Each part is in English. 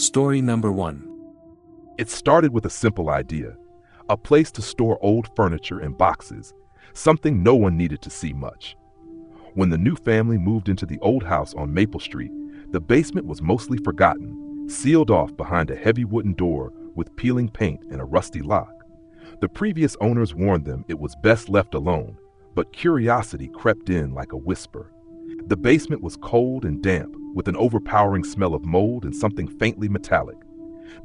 Story number 1. It started with a simple idea, a place to store old furniture and boxes, something no one needed to see much. When the new family moved into the old house on Maple Street, the basement was mostly forgotten, sealed off behind a heavy wooden door with peeling paint and a rusty lock. The previous owners warned them it was best left alone, but curiosity crept in like a whisper. The basement was cold and damp, with an overpowering smell of mold and something faintly metallic.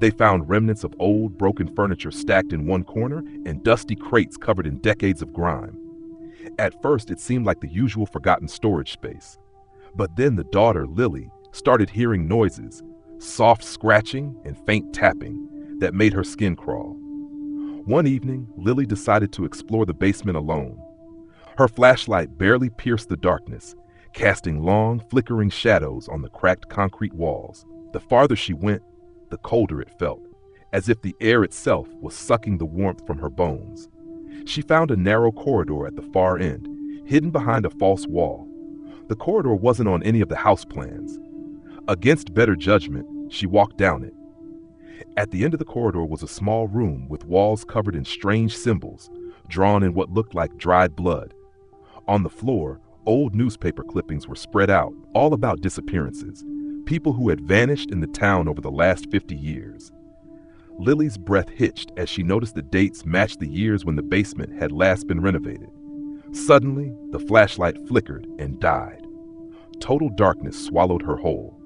They found remnants of old, broken furniture stacked in one corner and dusty crates covered in decades of grime. At first, it seemed like the usual forgotten storage space. But then the daughter, Lily, started hearing noises, soft scratching and faint tapping, that made her skin crawl. One evening, Lily decided to explore the basement alone. Her flashlight barely pierced the darkness, casting long, flickering shadows on the cracked concrete walls. The farther she went, the colder it felt, as if the air itself was sucking the warmth from her bones. She found a narrow corridor at the far end, hidden behind a false wall. The corridor wasn't on any of the house plans. Against better judgment, she walked down it. At the end of the corridor was a small room with walls covered in strange symbols, drawn in what looked like dried blood. On the floor, old newspaper clippings were spread out, all about disappearances, people who had vanished in the town over the last 50 years. Lily's breath hitched as she noticed the dates matched the years when the basement had last been renovated. Suddenly, the flashlight flickered and died. Total darkness swallowed her whole.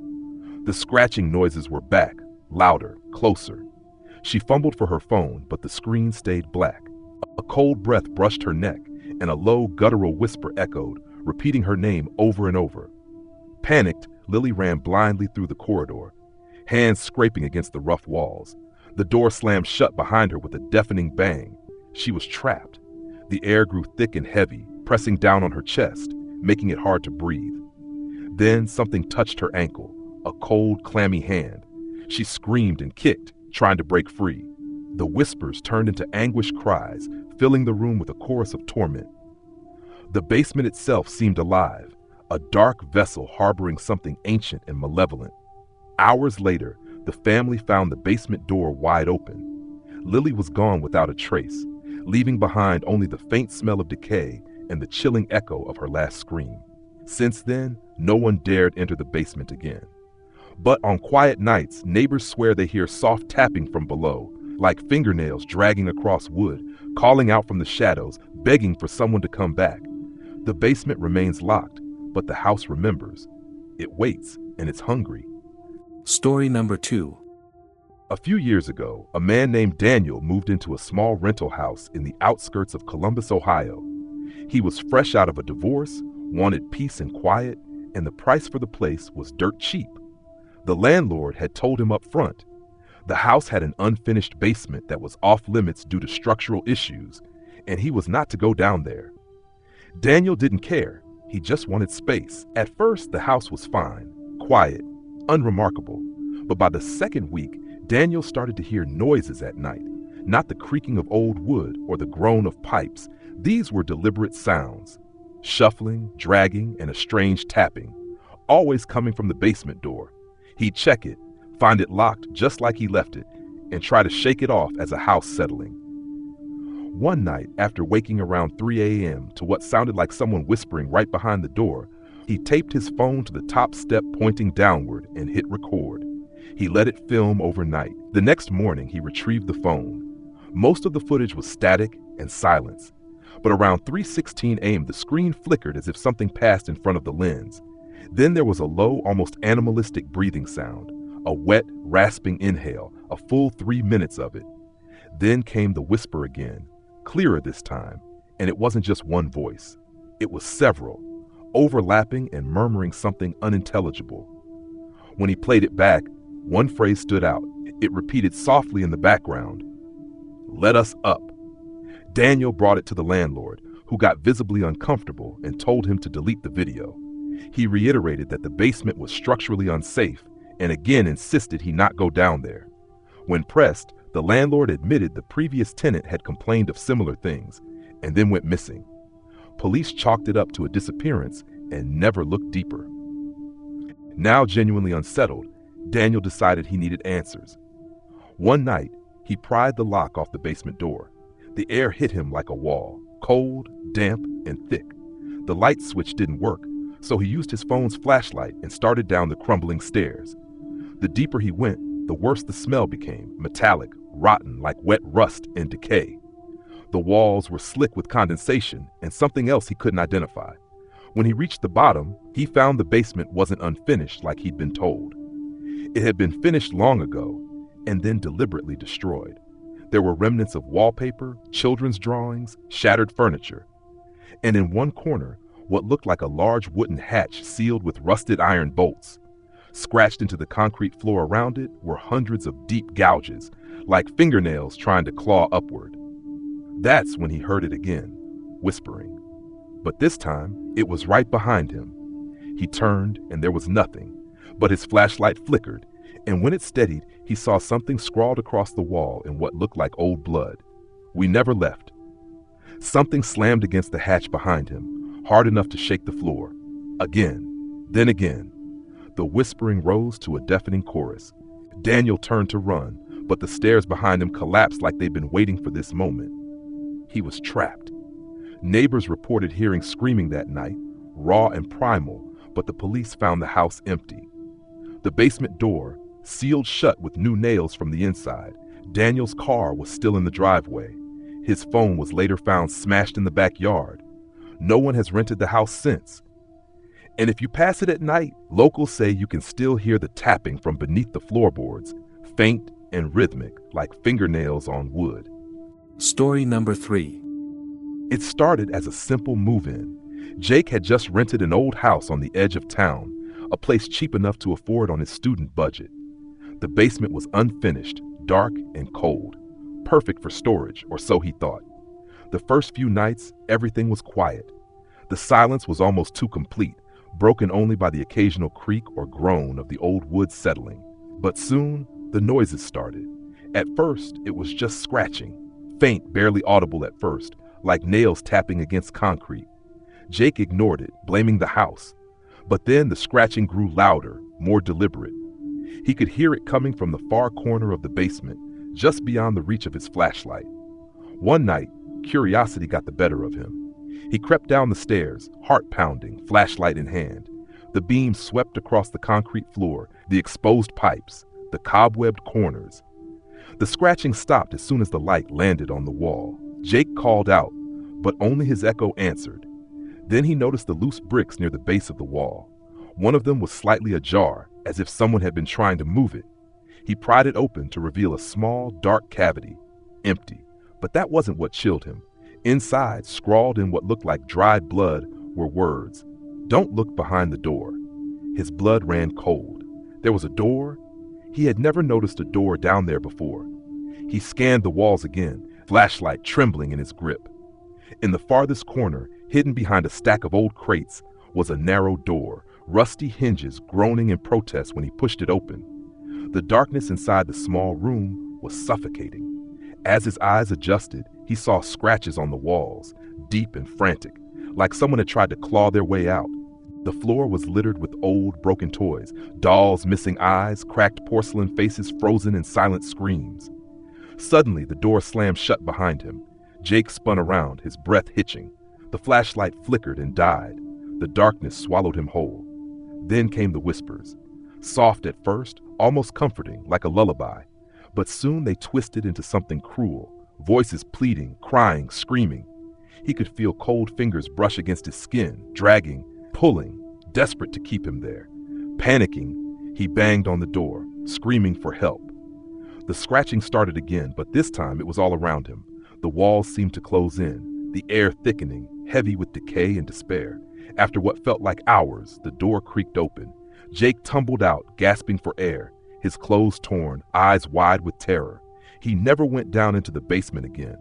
The scratching noises were back, louder, closer. She fumbled for her phone, but the screen stayed black. A cold breath brushed her neck, and a low, guttural whisper echoed, repeating her name over and over. Panicked, Lily ran blindly through the corridor, hands scraping against the rough walls. The door slammed shut behind her with a deafening bang. She was trapped. The air grew thick and heavy, pressing down on her chest, making it hard to breathe. Then something touched her ankle, a cold, clammy hand. She screamed and kicked, trying to break free. The whispers turned into anguished cries, filling the room with a chorus of torment. The basement itself seemed alive, a dark vessel harboring something ancient and malevolent. Hours later, the family found the basement door wide open. Lily was gone without a trace, leaving behind only the faint smell of decay and the chilling echo of her last scream. Since then, no one dared enter the basement again. But on quiet nights, neighbors swear they hear soft tapping from below, like fingernails dragging across wood, calling out from the shadows, begging for someone to come back. The basement remains locked, but the house remembers. It waits, and it's hungry. Story number 2. A few years ago, a man named Daniel moved into a small rental house in the outskirts of Columbus, Ohio. He was fresh out of a divorce, wanted peace and quiet, and the price for the place was dirt cheap. The landlord had told him up front. The house had an unfinished basement that was off limits due to structural issues, and he was not to go down there. Daniel didn't care. He just wanted space. At first, the house was fine, quiet, unremarkable. But by the second week, Daniel started to hear noises at night, not the creaking of old wood or the groan of pipes. These were deliberate sounds, shuffling, dragging, and a strange tapping, always coming from the basement door. He'd check it, find it locked just like he left it, and try to shake it off as a house settling. One night, after waking around 3 a.m. to what sounded like someone whispering right behind the door, he taped his phone to the top step pointing downward and hit record. He let it film overnight. The next morning, he retrieved the phone. Most of the footage was static and silence, but around 3:16 a.m. the screen flickered as if something passed in front of the lens. Then there was a low, almost animalistic breathing sound, a wet, rasping inhale, a full 3 minutes of it. Then came the whisper again, clearer this time, and it wasn't just one voice. It was several, overlapping and murmuring something unintelligible. When he played it back, one phrase stood out. It repeated softly in the background, "Let us up." Daniel brought it to the landlord, who got visibly uncomfortable and told him to delete the video. He reiterated that the basement was structurally unsafe and again insisted he not go down there. When pressed, the landlord admitted the previous tenant had complained of similar things and then went missing. Police chalked it up to a disappearance and never looked deeper. Now genuinely unsettled, Daniel decided he needed answers. One night, he pried the lock off the basement door. The air hit him like a wall, cold, damp, and thick. The light switch didn't work, so he used his phone's flashlight and started down the crumbling stairs. The deeper he went, the worse the smell became, metallic, rotten like wet rust and decay. The walls were slick with condensation and something else he couldn't identify. When he reached the bottom, he found the basement wasn't unfinished like he'd been told. It had been finished long ago and then deliberately destroyed. There were remnants of wallpaper, children's drawings, shattered furniture. And in one corner, what looked like a large wooden hatch sealed with rusted iron bolts. Scratched into the concrete floor around it were hundreds of deep gouges, like fingernails trying to claw upward. That's when he heard it again, whispering. But this time, it was right behind him. He turned and there was nothing, but his flashlight flickered, and when it steadied, he saw something scrawled across the wall in what looked like old blood. "We never left." Something slammed against the hatch behind him, hard enough to shake the floor. Again, then again. The whispering rose to a deafening chorus. Daniel turned to run, but the stairs behind him collapsed like they'd been waiting for this moment. He was trapped. Neighbors reported hearing screaming that night, raw and primal, but the police found the house empty. The basement door, sealed shut with new nails from the inside. Daniel's car was still in the driveway. His phone was later found smashed in the backyard. No one has rented the house since. And if you pass it at night, locals say you can still hear the tapping from beneath the floorboards, faint and rhythmic like fingernails on wood. Story number 3. It started as a simple move-in. Jake had just rented an old house on the edge of town, a place cheap enough to afford on his student budget. The basement was unfinished, dark and cold, perfect for storage, or so he thought. The first few nights, everything was quiet. The silence was almost too complete, broken only by the occasional creak or groan of the old wood settling. But soon, the noises started. At first, it was just scratching, faint, barely audible at first, like nails tapping against concrete. Jake ignored it, blaming the house. But then the scratching grew louder, more deliberate. He could hear it coming from the far corner of the basement, just beyond the reach of his flashlight. One night, curiosity got the better of him. He crept down the stairs, heart pounding, flashlight in hand. The beam swept across the concrete floor, the exposed pipes, the cobwebbed corners. The scratching stopped as soon as the light landed on the wall. Jake called out, but only his echo answered. Then he noticed the loose bricks near the base of the wall. One of them was slightly ajar, as if someone had been trying to move it. He pried it open to reveal a small, dark cavity, empty. But that wasn't what chilled him. Inside, scrawled in what looked like dried blood, were words. "Don't look behind the door." His blood ran cold. There was a door? He had never noticed a door down there before. He scanned the walls again, flashlight trembling in his grip. In the farthest corner, hidden behind a stack of old crates, was a narrow door, rusty hinges groaning in protest when he pushed it open. The darkness inside the small room was suffocating. As his eyes adjusted, he saw scratches on the walls, deep and frantic, like someone had tried to claw their way out. The floor was littered with old, broken toys, dolls missing eyes, cracked porcelain faces frozen in silent screams. Suddenly, the door slammed shut behind him. Jake spun around, his breath hitching. The flashlight flickered and died. The darkness swallowed him whole. Then came the whispers. Soft at first, almost comforting, like a lullaby. But soon they twisted into something cruel, voices pleading, crying, screaming. He could feel cold fingers brush against his skin, dragging, pulling, desperate to keep him there. Panicking, he banged on the door, screaming for help. The scratching started again, but this time it was all around him. The walls seemed to close in, the air thickening, heavy with decay and despair. After what felt like hours, the door creaked open. Jake tumbled out, gasping for air, his clothes torn, eyes wide with terror. He never went down into the basement again,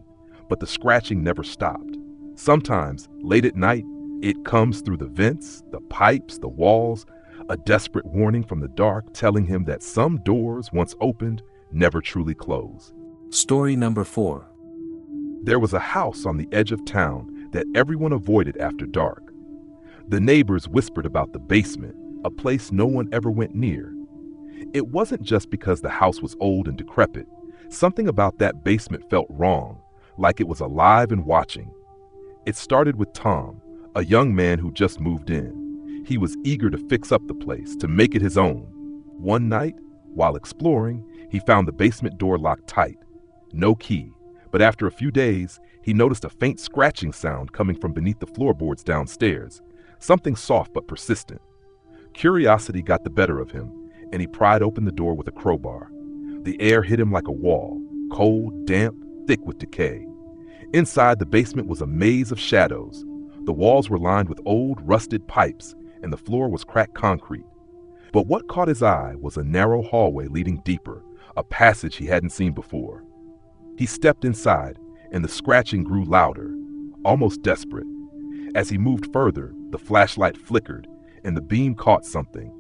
but the scratching never stopped. Sometimes, late at night, it comes through the vents, the pipes, the walls, a desperate warning from the dark telling him that some doors, once opened, never truly close. Story number 4. There was a house on the edge of town that everyone avoided after dark. The neighbors whispered about the basement, a place no one ever went near. It wasn't just because the house was old and decrepit. Something about that basement felt wrong, like it was alive and watching. It started with Tom, a young man who just moved in. He was eager to fix up the place, to make it his own. One night, while exploring, he found the basement door locked tight. No key, but after a few days, he noticed a faint scratching sound coming from beneath the floorboards downstairs, something soft but persistent. Curiosity got the better of him, and he pried open the door with a crowbar. The air hit him like a wall, cold, damp, thick with decay. Inside, the basement was a maze of shadows. The walls were lined with old, rusted pipes, and the floor was cracked concrete. But what caught his eye was a narrow hallway leading deeper, a passage he hadn't seen before. He stepped inside, and the scratching grew louder, almost desperate. As he moved further, the flashlight flickered, and the beam caught something.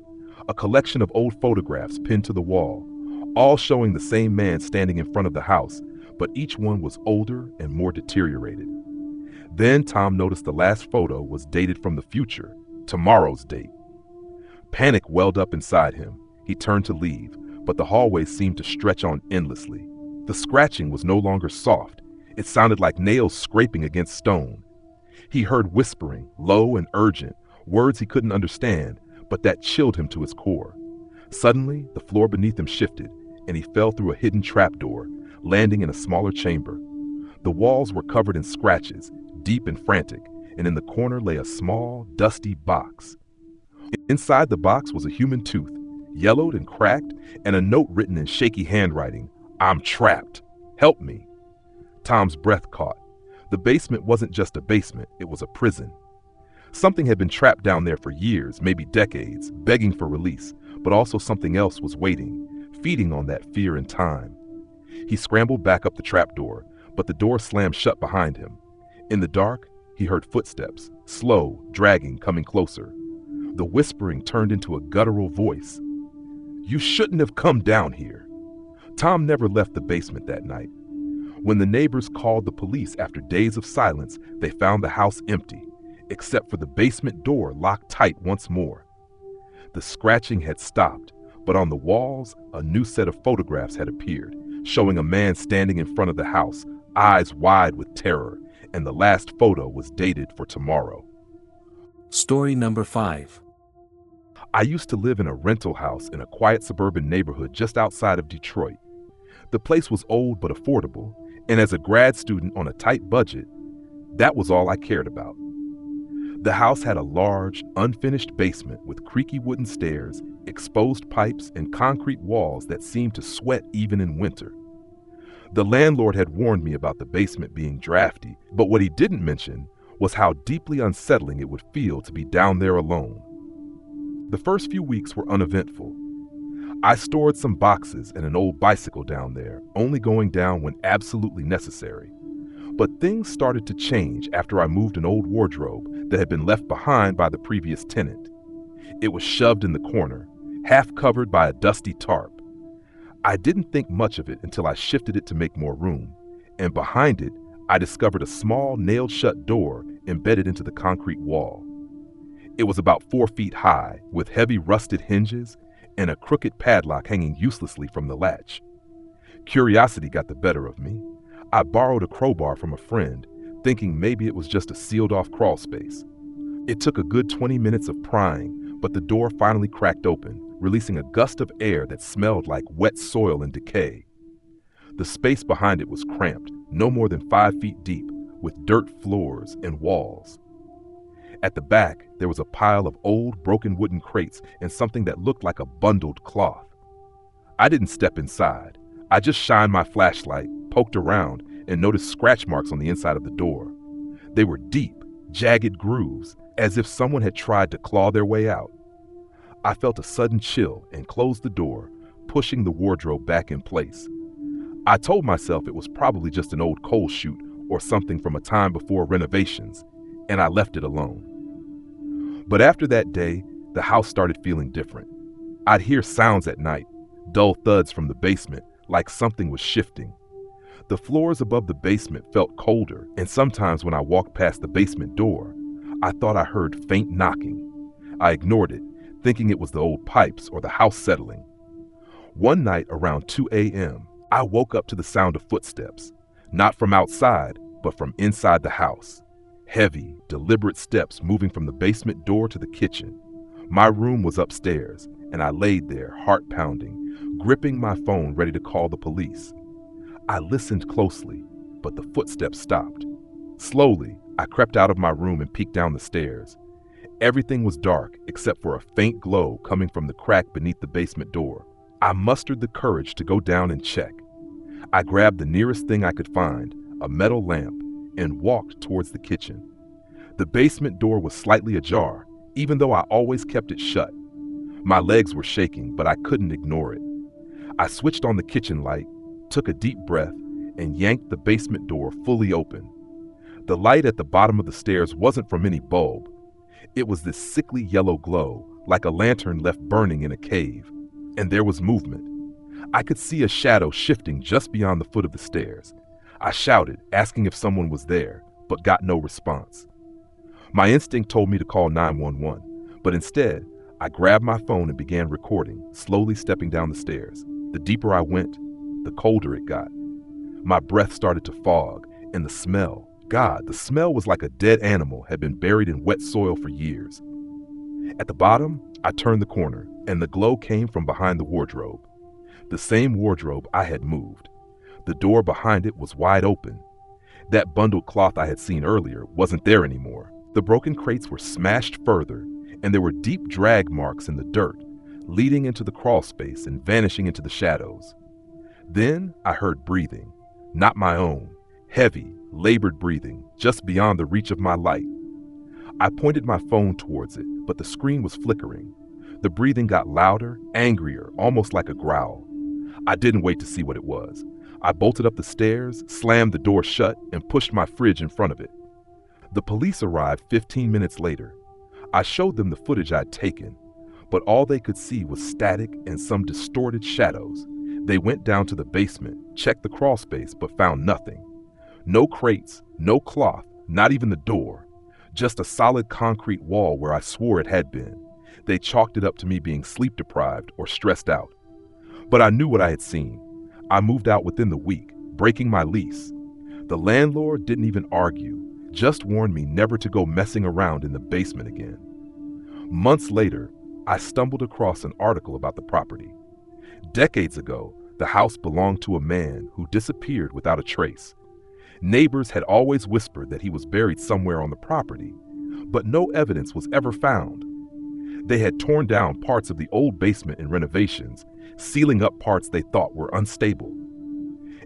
A collection of old photographs pinned to the wall, all showing the same man standing in front of the house, but each one was older and more deteriorated. Then Tom noticed the last photo was dated from the future, tomorrow's date. Panic welled up inside him. He turned to leave, but the hallway seemed to stretch on endlessly. The scratching was no longer soft. It sounded like nails scraping against stone. He heard whispering, low and urgent, words he couldn't understand, but that chilled him to his core. Suddenly, the floor beneath him shifted, and he fell through a hidden trapdoor, landing in a smaller chamber. The walls were covered in scratches, deep and frantic, and in the corner lay a small, dusty box. Inside the box was a human tooth, yellowed and cracked, and a note written in shaky handwriting, "I'm trapped. Help me." Tom's breath caught. The basement wasn't just a basement, it was a prison. Something had been trapped down there for years, maybe decades, begging for release, but also something else was waiting, feeding on that fear and time. He scrambled back up the trapdoor, but the door slammed shut behind him. In the dark, he heard footsteps, slow, dragging, coming closer. The whispering turned into a guttural voice. "You shouldn't have come down here." Tom never left the basement that night. When the neighbors called the police after days of silence, they found the house empty, except for the basement door locked tight once more. The scratching had stopped, but on the walls, a new set of photographs had appeared, showing a man standing in front of the house, eyes wide with terror, and the last photo was dated for tomorrow. Story number 5. I used to live in a rental house in a quiet suburban neighborhood just outside of Detroit. The place was old but affordable, and as a grad student on a tight budget, that was all I cared about. The house had a large, unfinished basement with creaky wooden stairs, exposed pipes, and concrete walls that seemed to sweat even in winter. The landlord had warned me about the basement being drafty, but what he didn't mention was how deeply unsettling it would feel to be down there alone. The first few weeks were uneventful. I stored some boxes and an old bicycle down there, only going down when absolutely necessary. But things started to change after I moved an old wardrobe that had been left behind by the previous tenant. It was shoved in the corner, half covered by a dusty tarp. I didn't think much of it until I shifted it to make more room, and behind it, I discovered a small nailed-shut door embedded into the concrete wall. It was about 4 feet high, with heavy rusted hinges and a crooked padlock hanging uselessly from the latch. Curiosity got the better of me. I borrowed a crowbar from a friend, thinking maybe it was just a sealed-off crawl space. It took a good 20 minutes of prying, but the door finally cracked open, releasing a gust of air that smelled like wet soil and decay. The space behind it was cramped, no more than 5 feet deep, with dirt floors and walls. At the back, there was a pile of old, broken wooden crates and something that looked like a bundled cloth. I didn't step inside. I just shined my flashlight, poked around, and noticed scratch marks on the inside of the door. They were deep, jagged grooves, as if someone had tried to claw their way out. I felt a sudden chill and closed the door, pushing the wardrobe back in place. I told myself it was probably just an old coal chute or something from a time before renovations, and I left it alone. But after that day, the house started feeling different. I'd hear sounds at night, dull thuds from the basement, like something was shifting. The floors above the basement felt colder, and sometimes when I walked past the basement door, I thought I heard faint knocking. I ignored it, thinking it was the old pipes or the house settling. One night around 2 a.m., I woke up to the sound of footsteps, not from outside, but from inside the house. Heavy, deliberate steps moving from the basement door to the kitchen. My room was upstairs, and I laid there, heart pounding, gripping my phone ready to call the police. I listened closely, but the footsteps stopped. Slowly, I crept out of my room and peeked down the stairs. Everything was dark except for a faint glow coming from the crack beneath the basement door. I mustered the courage to go down and check. I grabbed the nearest thing I could find, a metal lamp, and walked towards the kitchen. The basement door was slightly ajar, even though I always kept it shut. My legs were shaking, but I couldn't ignore it. I switched on the kitchen light, took a deep breath, and yanked the basement door fully open. The light at the bottom of the stairs wasn't from any bulb. It was this sickly yellow glow, like a lantern left burning in a cave. And there was movement. I could see a shadow shifting just beyond the foot of the stairs. I shouted, asking if someone was there, but got no response. My instinct told me to call 911, but instead, I grabbed my phone and began recording, slowly stepping down the stairs. The deeper I went, the colder it got. My breath started to fog, and the smell, the smell was like a dead animal had been buried in wet soil for years. At the bottom, I turned the corner, and the glow came from behind the wardrobe. The same wardrobe I had moved. The door behind it was wide open. That bundled cloth I had seen earlier wasn't there anymore. The broken crates were smashed further, and there were deep drag marks in the dirt, leading into the crawl space and vanishing into the shadows. Then I heard breathing, not my own, heavy, labored breathing, just beyond the reach of my light. I pointed my phone towards it, but the screen was flickering. The breathing got louder, angrier, almost like a growl. I didn't wait to see what it was. I bolted up the stairs, slammed the door shut, and pushed my fridge in front of it. The police arrived 15 minutes later. I showed them the footage I'd taken, but all they could see was static and some distorted shadows. They went down to the basement, checked the crawl space, but found nothing. No crates, no cloth, not even the door. Just a solid concrete wall where I swore it had been. They chalked it up to me being sleep deprived or stressed out. But I knew what I had seen. I moved out within the week, breaking my lease. The landlord didn't even argue, just warned me never to go messing around in the basement again. Months later, I stumbled across an article about the property. Decades ago, the house belonged to a man who disappeared without a trace. Neighbors had always whispered that he was buried somewhere on the property, but no evidence was ever found. They had torn down parts of the old basement in renovations, sealing up parts they thought were unstable.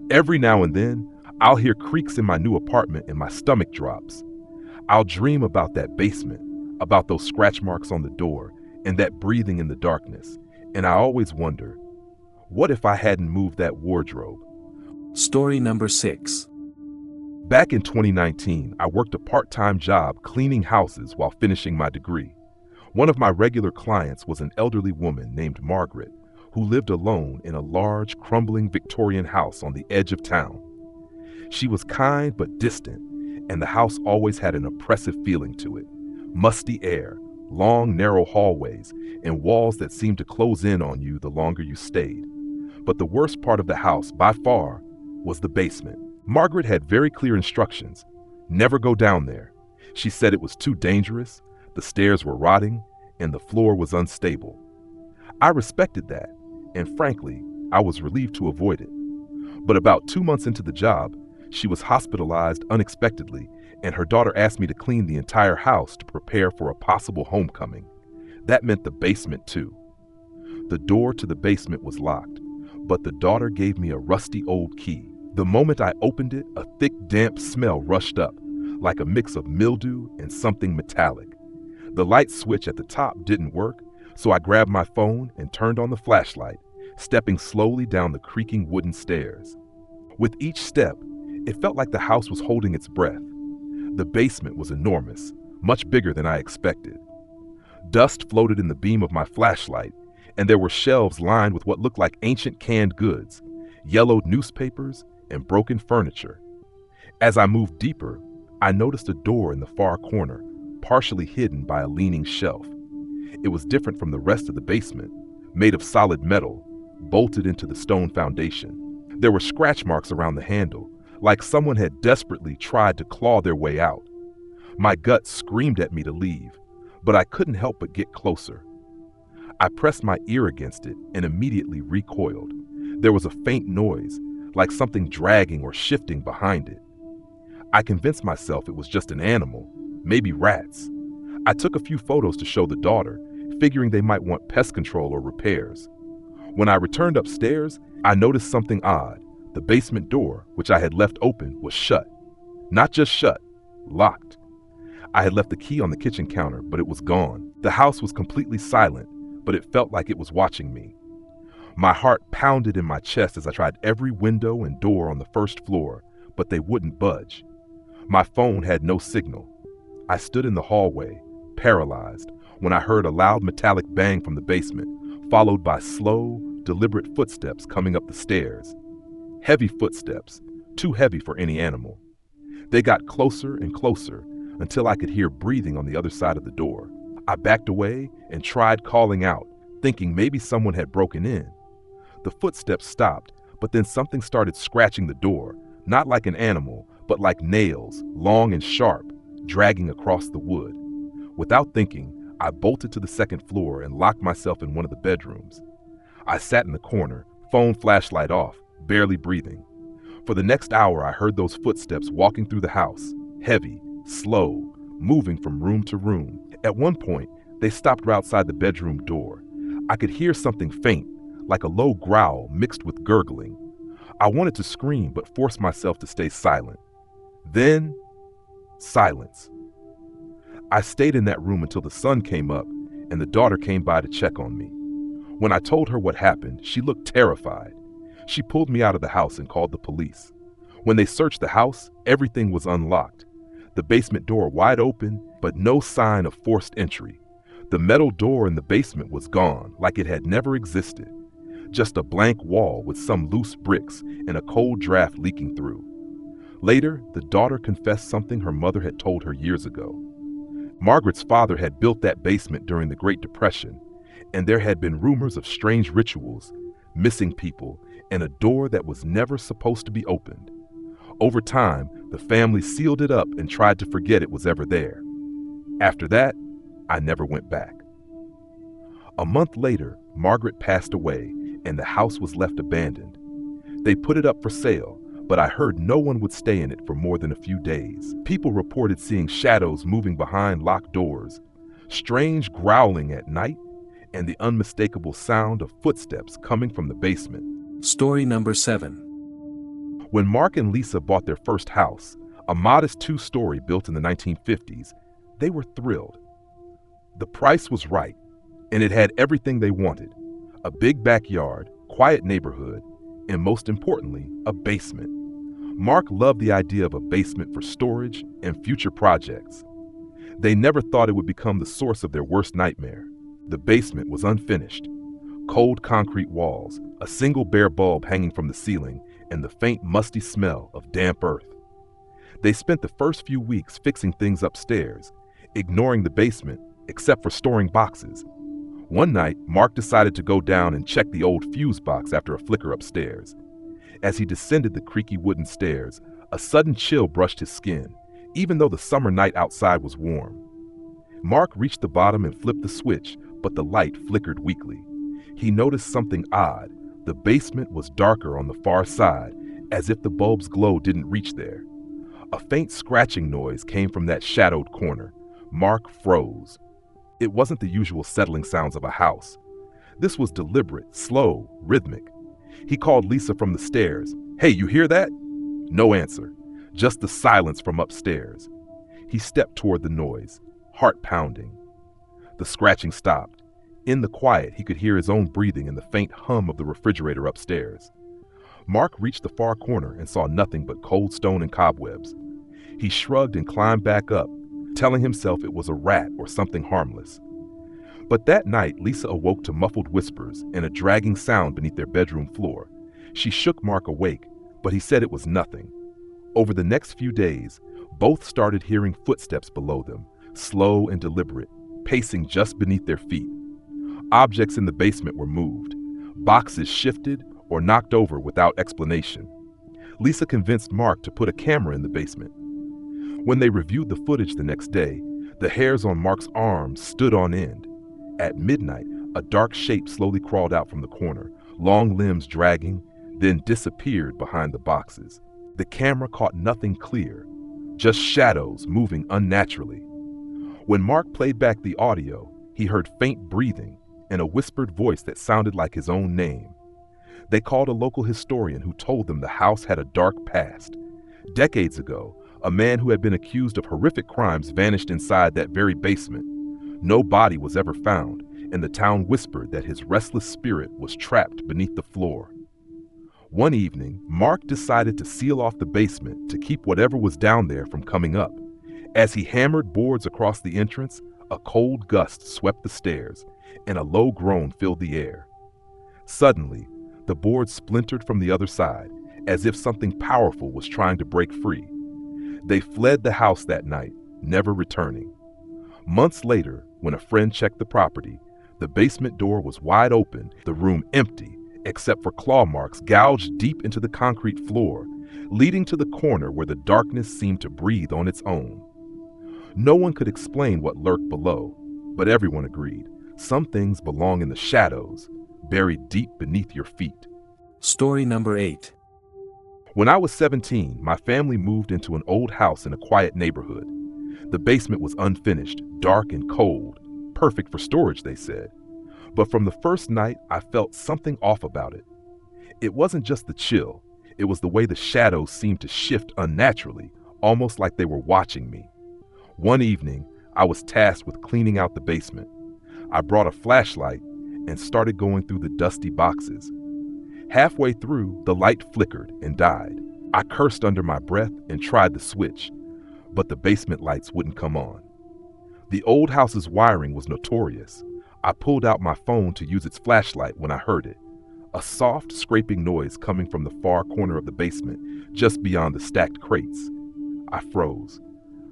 Every now and then, I'll hear creaks in my new apartment and my stomach drops. I'll dream about that basement, about those scratch marks on the door, and that breathing in the darkness. And I always wonder, what if I hadn't moved that wardrobe? Story number 6. Back in 2019, I worked a part-time job cleaning houses while finishing my degree. One of my regular clients was an elderly woman named Margaret, who lived alone in a large, crumbling Victorian house on the edge of town. She was kind but distant, and the house always had an oppressive feeling to it. Musty air, long, narrow hallways, and walls that seemed to close in on you the longer you stayed. But the worst part of the house, by far, was the basement. Margaret had very clear instructions. Never go down there. She said it was too dangerous, the stairs were rotting, and the floor was unstable. I respected that, and frankly, I was relieved to avoid it. But about 2 months into the job, she was hospitalized unexpectedly, and her daughter asked me to clean the entire house to prepare for a possible homecoming. That meant the basement too. The door to the basement was locked, but the daughter gave me a rusty old key. The moment I opened it, a thick, damp smell rushed up, like a mix of mildew and something metallic. The light switch at the top didn't work, so I grabbed my phone and turned on the flashlight, stepping slowly down the creaking wooden stairs. With each step, it felt like the house was holding its breath. The basement was enormous, much bigger than I expected. Dust floated in the beam of my flashlight, and there were shelves lined with what looked like ancient canned goods, yellowed newspapers, and broken furniture. As I moved deeper, I noticed a door in the far corner, partially hidden by a leaning shelf. It was different from the rest of the basement, made of solid metal, bolted into the stone foundation. There were scratch marks around the handle, like someone had desperately tried to claw their way out. My gut screamed at me to leave, but I couldn't help but get closer. I pressed my ear against it and immediately recoiled. There was a faint noise, like something dragging or shifting behind it. I convinced myself it was just an animal, maybe rats. I took a few photos to show the daughter, figuring they might want pest control or repairs. When I returned upstairs, I noticed something odd. The basement door, which I had left open, was shut. Not just shut, locked. I had left the key on the kitchen counter, but it was gone. The house was completely silent, but it felt like it was watching me. My heart pounded in my chest as I tried every window and door on the first floor, but they wouldn't budge. My phone had no signal. I stood in the hallway, paralyzed, when I heard a loud metallic bang from the basement, followed by slow, deliberate footsteps coming up the stairs. Heavy footsteps, too heavy for any animal. They got closer and closer until I could hear breathing on the other side of the door. I backed away and tried calling out, thinking maybe someone had broken in. The footsteps stopped, but then something started scratching the door, not like an animal, but like nails, long and sharp, dragging across the wood. Without thinking, I bolted to the second floor and locked myself in one of the bedrooms. I sat in the corner, phone flashlight off, barely breathing. For the next hour, I heard those footsteps walking through the house, heavy, slow, moving from room to room. At one point, they stopped right outside the bedroom door. I could hear something faint, like a low growl mixed with gurgling. I wanted to scream, but forced myself to stay silent. Then, silence. I stayed in that room until the sun came up and the daughter came by to check on me. When I told her what happened, she looked terrified. She pulled me out of the house and called the police. When they searched the house, everything was unlocked. The basement door wide open, but no sign of forced entry. The metal door in the basement was gone, like it had never existed. Just a blank wall with some loose bricks and a cold draft leaking through. Later, the daughter confessed something her mother had told her years ago. Margaret's father had built that basement during the Great Depression, and there had been rumors of strange rituals, missing people, and a door that was never supposed to be opened. Over time, the family sealed it up and tried to forget it was ever there. After that, I never went back. A month later, Margaret passed away, and the house was left abandoned. They put it up for sale, but I heard no one would stay in it for more than a few days. People reported seeing shadows moving behind locked doors, strange growling at night, and the unmistakable sound of footsteps coming from the basement. Story number 7. When Mark and Lisa bought their first house, a modest 2-story built in the 1950s, they were thrilled. The price was right, and it had everything they wanted: a big backyard, quiet neighborhood, and most importantly, a basement. Mark loved the idea of a basement for storage and future projects. They never thought it would become the source of their worst nightmare. The basement was unfinished. Cold concrete walls, a single bare bulb hanging from the ceiling, and the faint musty smell of damp earth. They spent the first few weeks fixing things upstairs, ignoring the basement except for storing boxes. One night, Mark decided to go down and check the old fuse box after a flicker upstairs. As he descended the creaky wooden stairs, a sudden chill brushed his skin, even though the summer night outside was warm. Mark reached the bottom and flipped the switch, but the light flickered weakly. He noticed something odd. The basement was darker on the far side, as if the bulb's glow didn't reach there. A faint scratching noise came from that shadowed corner. Mark froze. It wasn't the usual settling sounds of a house. This was deliberate, slow, rhythmic. He called Lisa from the stairs. "Hey, you hear that?" No answer, just the silence from upstairs. He stepped toward the noise, heart pounding. The scratching stopped. In the quiet, he could hear his own breathing and the faint hum of the refrigerator upstairs. Mark reached the far corner and saw nothing but cold stone and cobwebs. He shrugged and climbed back up, telling himself it was a rat or something harmless. But that night, Lisa awoke to muffled whispers and a dragging sound beneath their bedroom floor. She shook Mark awake, but he said it was nothing. Over the next few days, both started hearing footsteps below them, slow and deliberate, pacing just beneath their feet. Objects in the basement were moved. Boxes shifted or knocked over without explanation. Lisa convinced Mark to put a camera in the basement. When they reviewed the footage the next day, the hairs on Mark's arms stood on end. At midnight, a dark shape slowly crawled out from the corner, long limbs dragging, then disappeared behind the boxes. The camera caught nothing clear, just shadows moving unnaturally. When Mark played back the audio, he heard faint breathing and a whispered voice that sounded like his own name. They called a local historian who told them the house had a dark past. Decades ago, a man who had been accused of horrific crimes vanished inside that very basement. No body was ever found, and the town whispered that his restless spirit was trapped beneath the floor. One evening, Mark decided to seal off the basement to keep whatever was down there from coming up. As he hammered boards across the entrance, a cold gust swept the stairs, and a low groan filled the air. Suddenly, the boards splintered from the other side, as if something powerful was trying to break free. They fled the house that night, never returning. Months later, when a friend checked the property, the basement door was wide open, the room empty, except for claw marks gouged deep into the concrete floor, leading to the corner where the darkness seemed to breathe on its own. No one could explain what lurked below, but everyone agreed. Some things belong in the shadows, buried deep beneath your feet. Story number 8. When I was 17, my family moved into an old house in a quiet neighborhood. The basement was unfinished, dark and cold, perfect for storage, they said. But from the first night, I felt something off about it. It wasn't just the chill, it was the way the shadows seemed to shift unnaturally, almost like they were watching me. One evening, I was tasked with cleaning out the basement. I brought a flashlight and started going through the dusty boxes. Halfway through, the light flickered and died. I cursed under my breath and tried the switch, but the basement lights wouldn't come on. The old house's wiring was notorious. I pulled out my phone to use its flashlight when I heard it. A soft, scraping noise coming from the far corner of the basement, just beyond the stacked crates. I froze.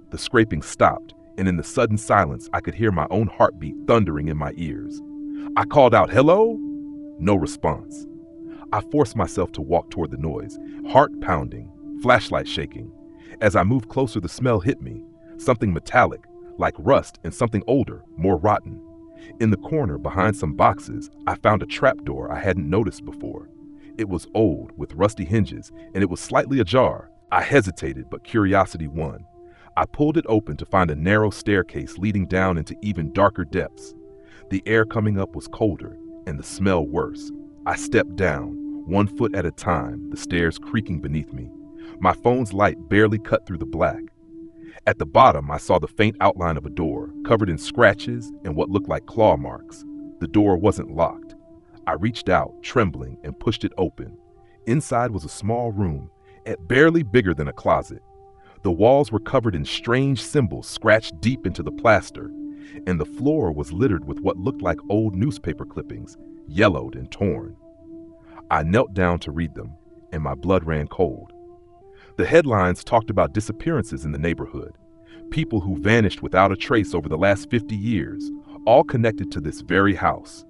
The scraping stopped, and in the sudden silence, I could hear my own heartbeat thundering in my ears. I called out, "Hello?" No response. I forced myself to walk toward the noise, heart pounding, flashlight shaking. As I moved closer, the smell hit me, something metallic, like rust, and something older, more rotten. In the corner, behind some boxes, I found a trapdoor I hadn't noticed before. It was old, with rusty hinges, and it was slightly ajar. I hesitated, but curiosity won. I pulled it open to find a narrow staircase leading down into even darker depths. The air coming up was colder, and the smell worse. I stepped down, 1 foot at a time, the stairs creaking beneath me. My phone's light barely cut through the black. At the bottom, I saw the faint outline of a door, covered in scratches and what looked like claw marks. The door wasn't locked. I reached out, trembling, and pushed it open. Inside was a small room, barely bigger than a closet. The walls were covered in strange symbols scratched deep into the plaster, and the floor was littered with what looked like old newspaper clippings, yellowed and torn. I knelt down to read them, and my blood ran cold. The headlines talked about disappearances in the neighborhood, people who vanished without a trace over the last 50 years, all connected to this very house.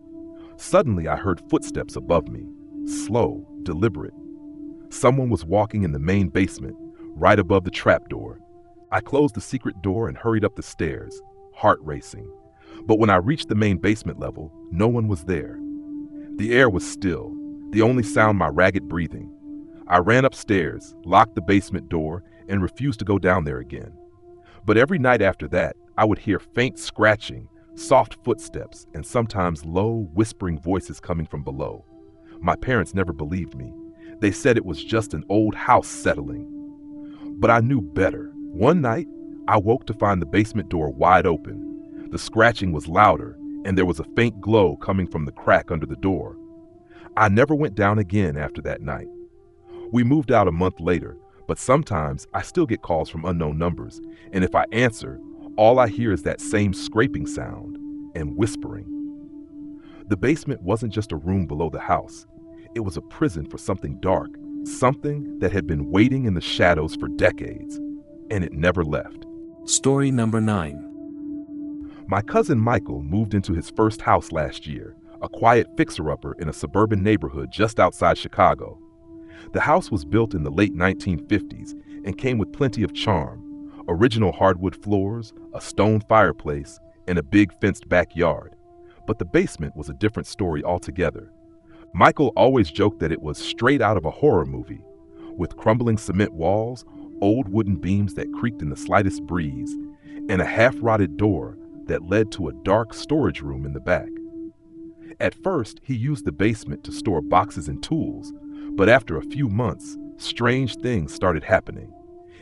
Suddenly, I heard footsteps above me, slow, deliberate. Someone was walking in the main basement, right above the trapdoor. I closed the secret door and hurried up the stairs, heart racing. But when I reached the main basement level, no one was there. The air was still, the only sound my ragged breathing. I ran upstairs, locked the basement door, and refused to go down there again. But every night after that, I would hear faint scratching, soft footsteps, and sometimes low, whispering voices coming from below. My parents never believed me. They said it was just an old house settling. But I knew better. One night, I woke to find the basement door wide open. The scratching was louder, and there was a faint glow coming from the crack under the door. I never went down again after that night. We moved out a month later, but sometimes I still get calls from unknown numbers, and if I answer, all I hear is that same scraping sound and whispering. The basement wasn't just a room below the house. It was a prison for something dark, something that had been waiting in the shadows for decades, and it never left. Story number 9. My cousin Michael moved into his first house last year, a quiet fixer-upper in a suburban neighborhood just outside Chicago. The house was built in the late 1950s and came with plenty of charm: original hardwood floors, a stone fireplace, and a big fenced backyard. But the basement was a different story altogether. Michael always joked that it was straight out of a horror movie, with crumbling cement walls, old wooden beams that creaked in the slightest breeze, and a half-rotted door that led to a dark storage room in the back. At first, he used the basement to store boxes and tools, but after a few months, strange things started happening.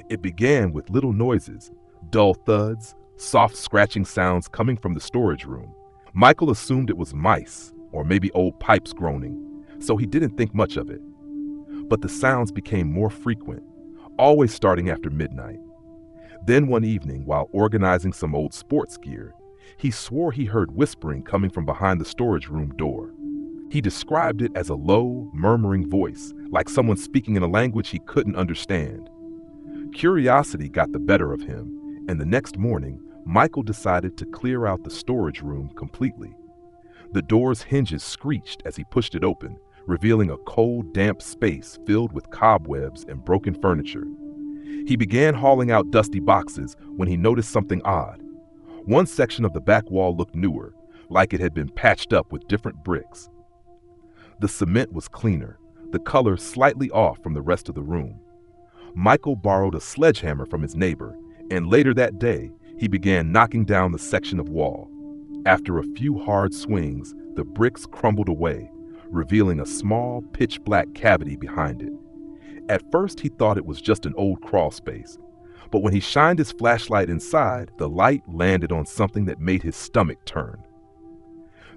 It began with little noises, dull thuds, soft scratching sounds coming from the storage room. Michael assumed it was mice, or maybe old pipes groaning, so he didn't think much of it. But the sounds became more frequent, always starting after midnight. Then one evening, while organizing some old sports gear, he swore he heard whispering coming from behind the storage room door. He described it as a low, murmuring voice, like someone speaking in a language he couldn't understand. Curiosity got the better of him, and the next morning, Michael decided to clear out the storage room completely. The door's hinges screeched as he pushed it open, revealing a cold, damp space filled with cobwebs and broken furniture. He began hauling out dusty boxes when he noticed something odd. One section of the back wall looked newer, like it had been patched up with different bricks. The cement was cleaner, the color slightly off from the rest of the room. Michael borrowed a sledgehammer from his neighbor, and later that day, he began knocking down the section of wall. After a few hard swings, the bricks crumbled away, revealing a small, pitch-black cavity behind it. At first, he thought it was just an old crawl space, but when he shined his flashlight inside, the light landed on something that made his stomach turn.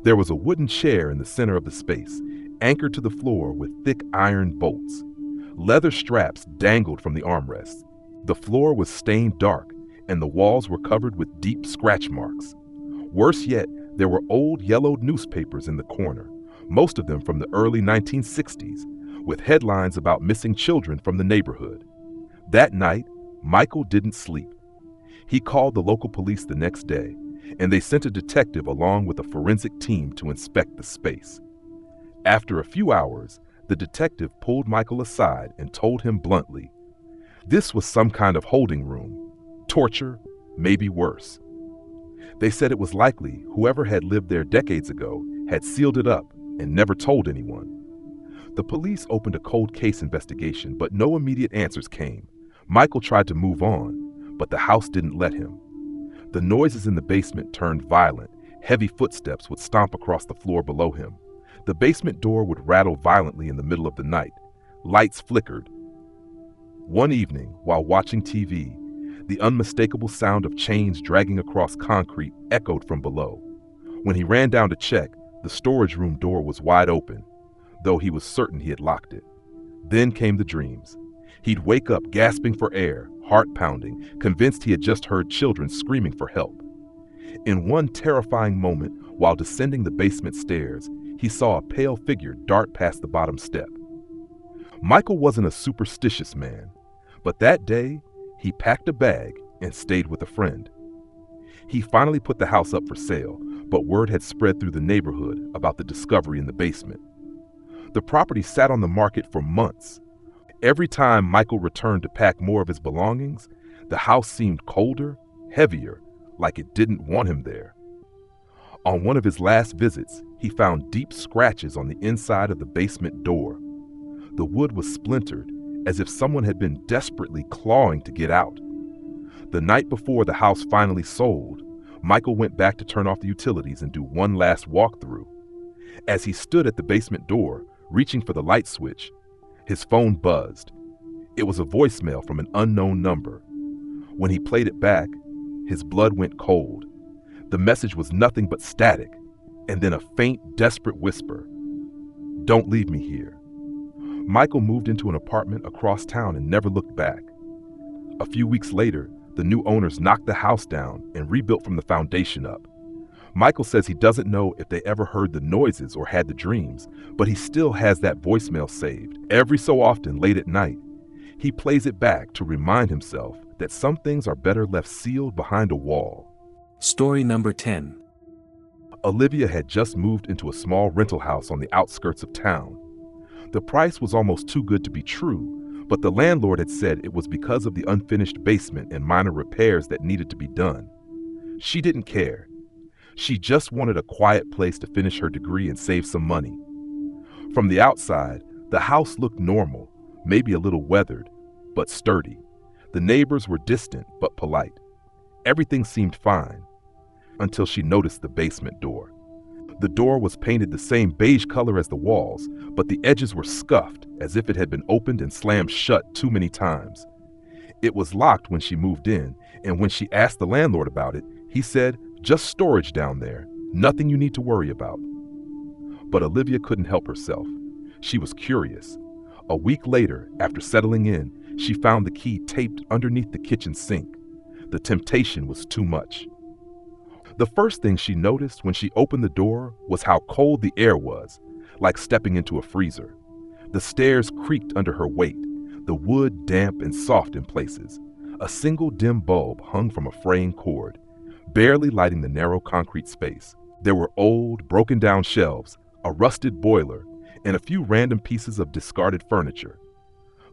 There was a wooden chair in the center of the space, anchored to the floor with thick iron bolts. Leather straps dangled from the armrests. The floor was stained dark, and the walls were covered with deep scratch marks. Worse yet, there were old yellowed newspapers in the corner, most of them from the early 1960s, with headlines about missing children from the neighborhood. That night, Michael didn't sleep. He called the local police the next day, and they sent a detective along with a forensic team to inspect the space. After a few hours, the detective pulled Michael aside and told him bluntly, this was some kind of holding room, torture, maybe worse. They said it was likely whoever had lived there decades ago had sealed it up and never told anyone. The police opened a cold case investigation, but no immediate answers came. Michael tried to move on, but the house didn't let him. The noises in the basement turned violent. Heavy footsteps would stomp across the floor below him. The basement door would rattle violently in the middle of the night. Lights flickered. One evening, while watching TV, the unmistakable sound of chains dragging across concrete echoed from below. When he ran down to check, the storage room door was wide open, though he was certain he had locked it. Then came the dreams. He'd wake up gasping for air, heart pounding, convinced he had just heard children screaming for help. In one terrifying moment, while descending the basement stairs, he saw a pale figure dart past the bottom step. Michael wasn't a superstitious man, but that day, he packed a bag and stayed with a friend. He finally put the house up for sale, but word had spread through the neighborhood about the discovery in the basement. The property sat on the market for months. Every time Michael returned to pack more of his belongings, the house seemed colder, heavier, like it didn't want him there. On one of his last visits, he found deep scratches on the inside of the basement door. The wood was splintered, as if someone had been desperately clawing to get out. The night before the house finally sold, Michael went back to turn off the utilities and do one last walkthrough. As he stood at the basement door, reaching for the light switch, his phone buzzed. It was a voicemail from an unknown number. When he played it back, his blood went cold. The message was nothing but static, and then a faint, desperate whisper. "Don't leave me here." Michael moved into an apartment across town and never looked back. A few weeks later, the new owners knocked the house down and rebuilt from the foundation up. Michael says he doesn't know if they ever heard the noises or had the dreams, but he still has that voicemail saved. Every so often, late at night, he plays it back to remind himself that some things are better left sealed behind a wall. Story number 10. Olivia had just moved into a small rental house on the outskirts of town. The price was almost too good to be true, but the landlord had said it was because of the unfinished basement and minor repairs that needed to be done. She didn't care. She just wanted a quiet place to finish her degree and save some money. From the outside, the house looked normal, maybe a little weathered, but sturdy. The neighbors were distant but polite. Everything seemed fine, until she noticed the basement door. The door was painted the same beige color as the walls, but the edges were scuffed as if it had been opened and slammed shut too many times. It was locked when she moved in, and when she asked the landlord about it, he said, "Just storage down there, nothing you need to worry about." But Olivia couldn't help herself. She was curious. A week later, after settling in, she found the key taped underneath the kitchen sink. The temptation was too much. The first thing she noticed when she opened the door was how cold the air was, like stepping into a freezer. The stairs creaked under her weight, the wood damp and soft in places. A single dim bulb hung from a fraying cord, barely lighting the narrow concrete space. There were old, broken-down shelves, a rusted boiler, and a few random pieces of discarded furniture.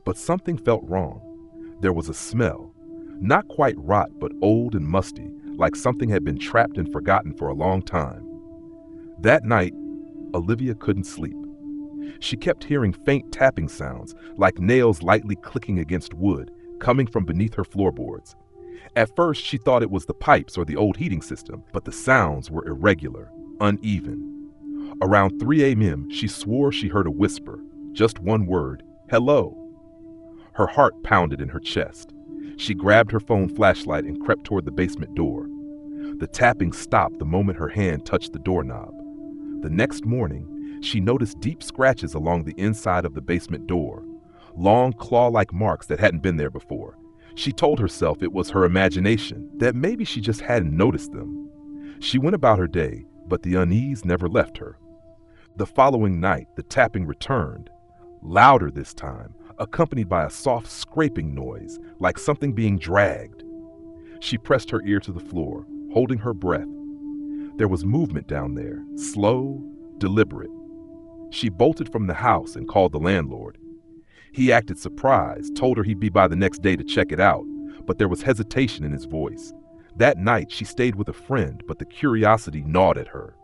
But something felt wrong. There was a smell, not quite rot, but old and musty, like something had been trapped and forgotten for a long time. That night, Olivia couldn't sleep. She kept hearing faint tapping sounds, like nails lightly clicking against wood, coming from beneath her floorboards. At first, she thought it was the pipes or the old heating system, but the sounds were irregular, uneven. Around 3 a.m., she swore she heard a whisper, just one word, "Hello." Her heart pounded in her chest. She grabbed her phone flashlight and crept toward the basement door. The tapping stopped the moment her hand touched the doorknob. The next morning, she noticed deep scratches along the inside of the basement door, long claw-like marks that hadn't been there before. She told herself it was her imagination, that maybe she just hadn't noticed them. She went about her day, but the unease never left her. The following night, the tapping returned, louder this time, accompanied by a soft scraping noise, like something being dragged. She pressed her ear to the floor, holding her breath. There was movement down there, slow, deliberate. She bolted from the house and called the landlord. He acted surprised, told her he'd be by the next day to check it out, but there was hesitation in his voice. That night, she stayed with a friend, but the curiosity gnawed at her.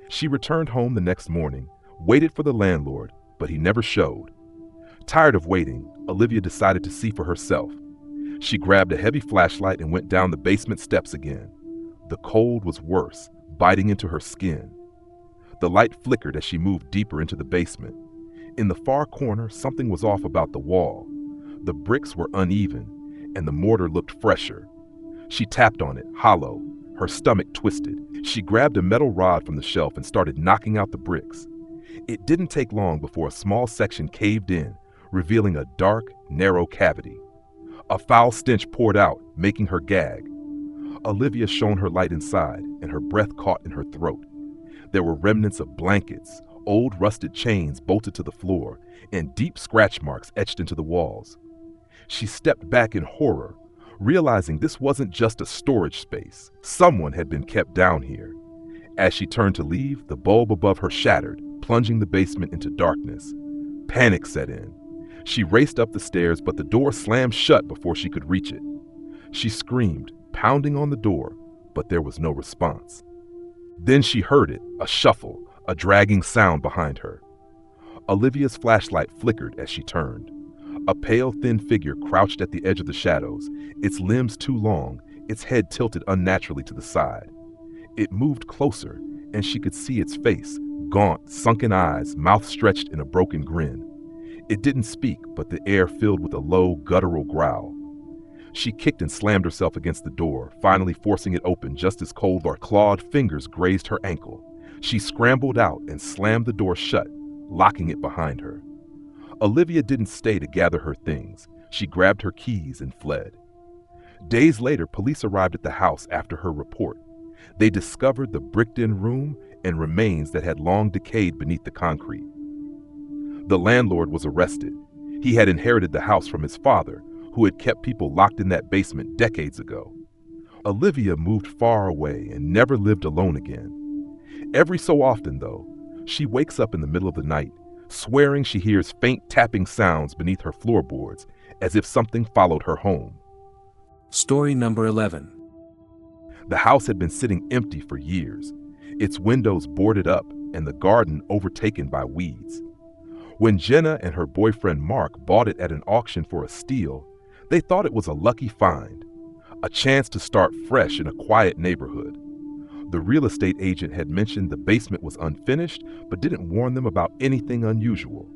She returned home the next morning, waited for the landlord, but he never showed. Tired of waiting, Olivia decided to see for herself. She grabbed a heavy flashlight and went down the basement steps again. The cold was worse, biting into her skin. The light flickered as she moved deeper into the basement. In the far corner, something was off about the wall. The bricks were uneven, and the mortar looked fresher. She tapped on it, hollow, her stomach twisted. She grabbed a metal rod from the shelf and started knocking out the bricks. It didn't take long before a small section caved in, revealing a dark, narrow cavity. A foul stench poured out, making her gag. Olivia shone her light inside, and her breath caught in her throat. There were remnants of blankets, old rusted chains bolted to the floor, and deep scratch marks etched into the walls. She stepped back in horror, realizing this wasn't just a storage space. Someone had been kept down here. As she turned to leave, the bulb above her shattered, plunging the basement into darkness. Panic set in. She raced up the stairs, but the door slammed shut before she could reach it. She screamed, pounding on the door, but there was no response. Then she heard it, a shuffle, a dragging sound behind her. Olivia's flashlight flickered as she turned. A pale, thin figure crouched at the edge of the shadows, its limbs too long, its head tilted unnaturally to the side. It moved closer, and she could see its face, gaunt, sunken eyes, mouth stretched in a broken grin. It didn't speak, but the air filled with a low, guttural growl. She kicked and slammed herself against the door, finally forcing it open just as cold or clawed fingers grazed her ankle. She scrambled out and slammed the door shut, locking it behind her. Olivia didn't stay to gather her things. She grabbed her keys and fled. Days later, police arrived at the house after her report. They discovered the bricked-in room and remains that had long decayed beneath the concrete. The landlord was arrested. He had inherited the house from his father, who had kept people locked in that basement decades ago. Olivia moved far away and never lived alone again. Every so often, though, she wakes up in the middle of the night, swearing she hears faint tapping sounds beneath her floorboards, as if something followed her home. Story number 11. The house had been sitting empty for years, its windows boarded up and the garden overtaken by weeds. When Jenna and her boyfriend Mark bought it at an auction for a steal, they thought it was a lucky find, a chance to start fresh in a quiet neighborhood. The real estate agent had mentioned the basement was unfinished, but didn't warn them about anything unusual.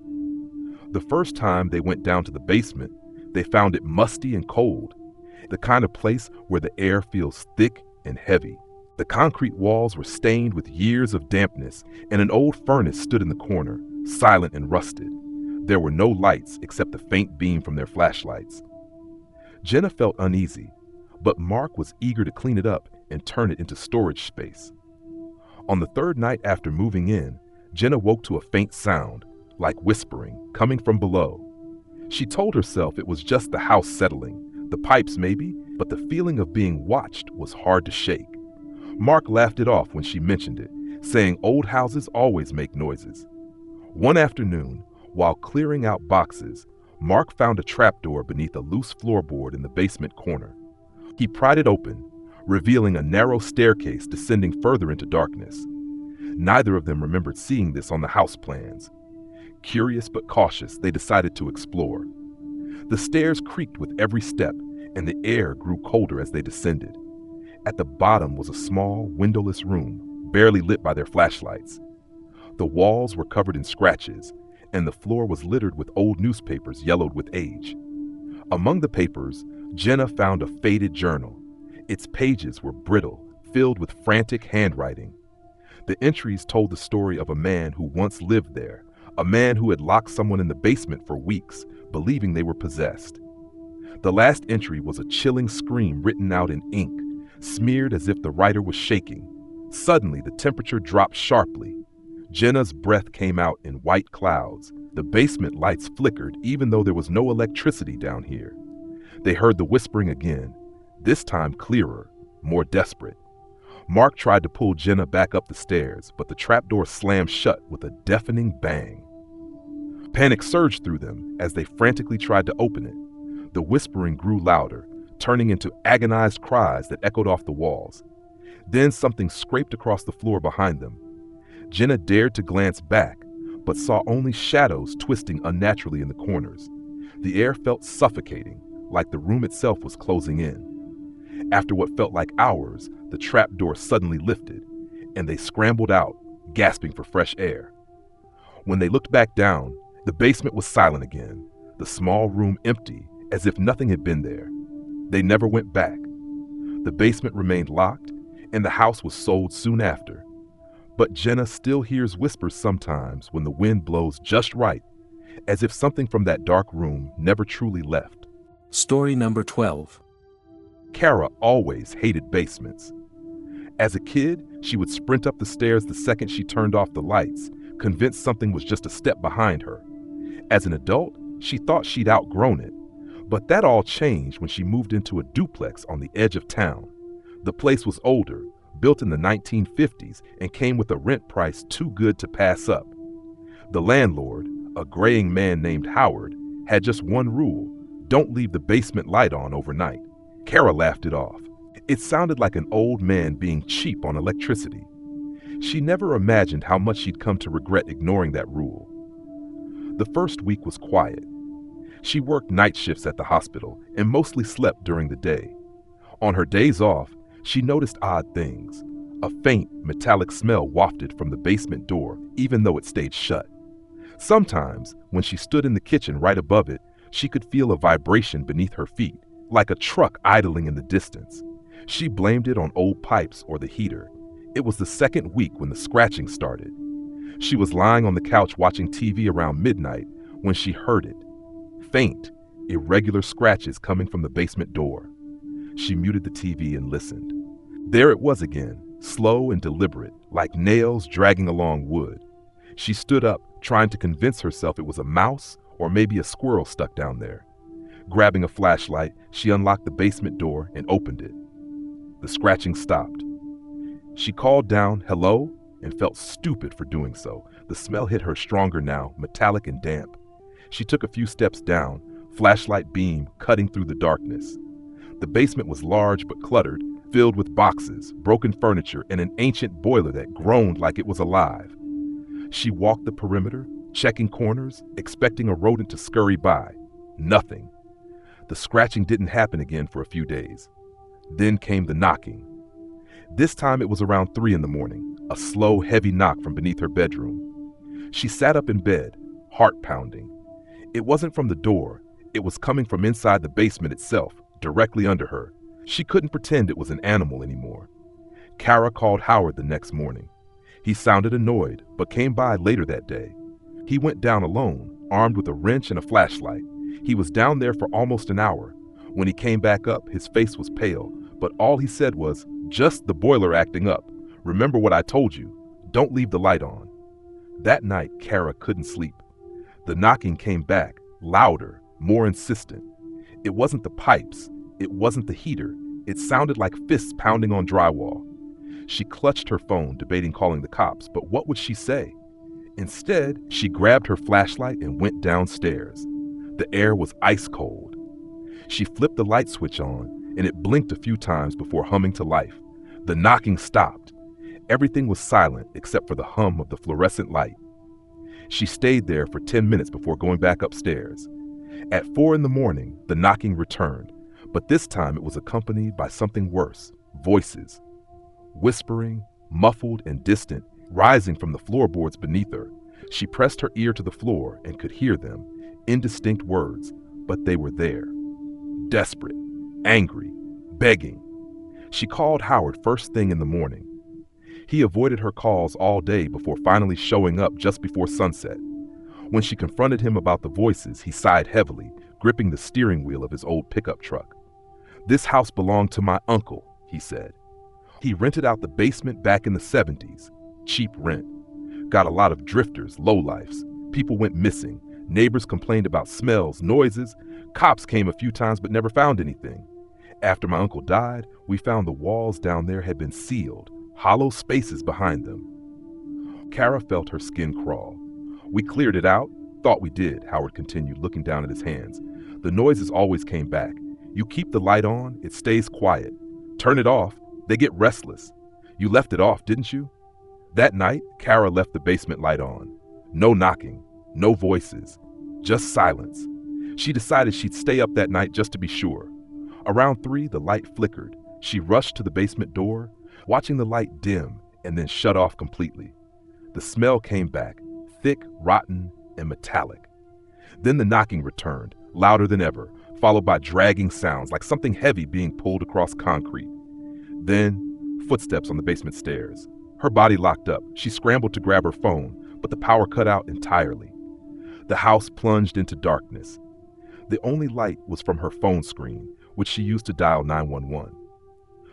The first time they went down to the basement, they found it musty and cold, the kind of place where the air feels thick and heavy. The concrete walls were stained with years of dampness, and an old furnace stood in the corner, silent and rusted. There were no lights except the faint beam from their flashlights. Jenna felt uneasy, but Mark was eager to clean it up and turn it into storage space. On the third night after moving in, Jenna woke to a faint sound, like whispering, coming from below. She told herself it was just the house settling, the pipes maybe, but the feeling of being watched was hard to shake. Mark laughed it off when she mentioned it, saying old houses always make noises. One afternoon, while clearing out boxes, Mark found a trapdoor beneath a loose floorboard in the basement corner. He pried it open, revealing a narrow staircase descending further into darkness. Neither of them remembered seeing this on the house plans. Curious but cautious, they decided to explore. The stairs creaked with every step, and the air grew colder as they descended. At the bottom was a small, windowless room, barely lit by their flashlights. The walls were covered in scratches, and the floor was littered with old newspapers yellowed with age. Among the papers, Jenna found a faded journal. Its pages were brittle, filled with frantic handwriting. The entries told the story of a man who once lived there, a man who had locked someone in the basement for weeks, believing they were possessed. The last entry was a chilling scream written out in ink, smeared as if the writer was shaking. Suddenly, the temperature dropped sharply. Jenna's breath came out in white clouds. The basement lights flickered even though there was no electricity down here. They heard the whispering again, this time clearer, more desperate. Mark tried to pull Jenna back up the stairs, but the trapdoor slammed shut with a deafening bang. Panic surged through them as they frantically tried to open it. The whispering grew louder, turning into agonized cries that echoed off the walls. Then something scraped across the floor behind them. Jenna dared to glance back, but saw only shadows twisting unnaturally in the corners. The air felt suffocating, like the room itself was closing in. After what felt like hours, the trapdoor suddenly lifted, and they scrambled out, gasping for fresh air. When they looked back down, the basement was silent again, the small room empty, as if nothing had been there. They never went back. The basement remained locked, and the house was sold soon after. But Jenna still hears whispers sometimes when the wind blows just right, as if something from that dark room never truly left. Story number 12. Kara always hated basements. As a kid, she would sprint up the stairs the second she turned off the lights, convinced something was just a step behind her. As an adult, she thought she'd outgrown it, but that all changed when she moved into a duplex on the edge of town. The place was older, built in the 1950s, and came with a rent price too good to pass up. The landlord, a graying man named Howard, had just one rule: don't leave the basement light on overnight. Kara laughed it off. It sounded like an old man being cheap on electricity. She never imagined how much she'd come to regret ignoring that rule. The first week was quiet. She worked night shifts at the hospital and mostly slept during the day. On her days off, she noticed odd things. A faint, metallic smell wafted from the basement door, even though it stayed shut. Sometimes, when she stood in the kitchen right above it, she could feel a vibration beneath her feet, like a truck idling in the distance. She blamed it on old pipes or the heater. It was the second week when the scratching started. She was lying on the couch watching TV around midnight when she heard it. Faint, irregular scratches coming from the basement door. She muted the TV and listened. There it was again, slow and deliberate, like nails dragging along wood. She stood up, trying to convince herself it was a mouse or maybe a squirrel stuck down there. Grabbing a flashlight, she unlocked the basement door and opened it. The scratching stopped. She called down, "Hello?" and felt stupid for doing so. The smell hit her stronger now, metallic and damp. She took a few steps down, flashlight beam cutting through the darkness. The basement was large but cluttered, filled with boxes, broken furniture, and an ancient boiler that groaned like it was alive. She walked the perimeter, checking corners, expecting a rodent to scurry by. Nothing. The scratching didn't happen again for a few days. Then came the knocking. This time it was around 3 in the morning, a slow, heavy knock from beneath her bedroom. She sat up in bed, heart pounding. It wasn't from the door, it was coming from inside the basement itself, directly under her. She couldn't pretend it was an animal anymore. Kara called Howard the next morning. He sounded annoyed, but came by later that day. He went down alone, armed with a wrench and a flashlight. He was down there for almost an hour. When he came back up, his face was pale, but all he said was, "Just the boiler acting up. Remember what I told you. Don't leave the light on." That night, Kara couldn't sleep. The knocking came back, louder, more insistent. It wasn't the pipes. It wasn't the heater. It sounded like fists pounding on drywall. She clutched her phone, debating calling the cops, but what would she say? Instead, she grabbed her flashlight and went downstairs. The air was ice cold. She flipped the light switch on, and it blinked a few times before humming to life. The knocking stopped. Everything was silent except for the hum of the fluorescent light. She stayed there for 10 minutes before going back upstairs. At 4 in the morning, the knocking returned, but this time it was accompanied by something worse, voices. Whispering, muffled and distant, rising from the floorboards beneath her. She pressed her ear to the floor and could hear them, indistinct words, but they were there. Desperate, angry, begging. She called Howard first thing in the morning. He avoided her calls all day before finally showing up just before sunset. When she confronted him about the voices, he sighed heavily, gripping the steering wheel of his old pickup truck. "This house belonged to my uncle," he said. He rented out the basement back in the 70s. Cheap rent. Got a lot of drifters, lowlifes. People went missing. Neighbors complained about smells, noises. Cops came a few times but never found anything. After my uncle died, we found the walls down there had been sealed, hollow spaces behind them. Kara felt her skin crawl. "We cleared it out? Thought we did," Howard continued, looking down at his hands. "The noises always came back. You keep the light on, it stays quiet. Turn it off, they get restless. You left it off, didn't you?" That night, Kara left the basement light on. No knocking, no voices, just silence. She decided she'd stay up that night just to be sure. Around 3, the light flickered. She rushed to the basement door, watching the light dim and then shut off completely. The smell came back, thick, rotten, and metallic. Then the knocking returned, louder than ever, followed by dragging sounds like something heavy being pulled across concrete. Then, footsteps on the basement stairs. Her body locked up. She scrambled to grab her phone, but the power cut out entirely. The house plunged into darkness. The only light was from her phone screen, which she used to dial 911.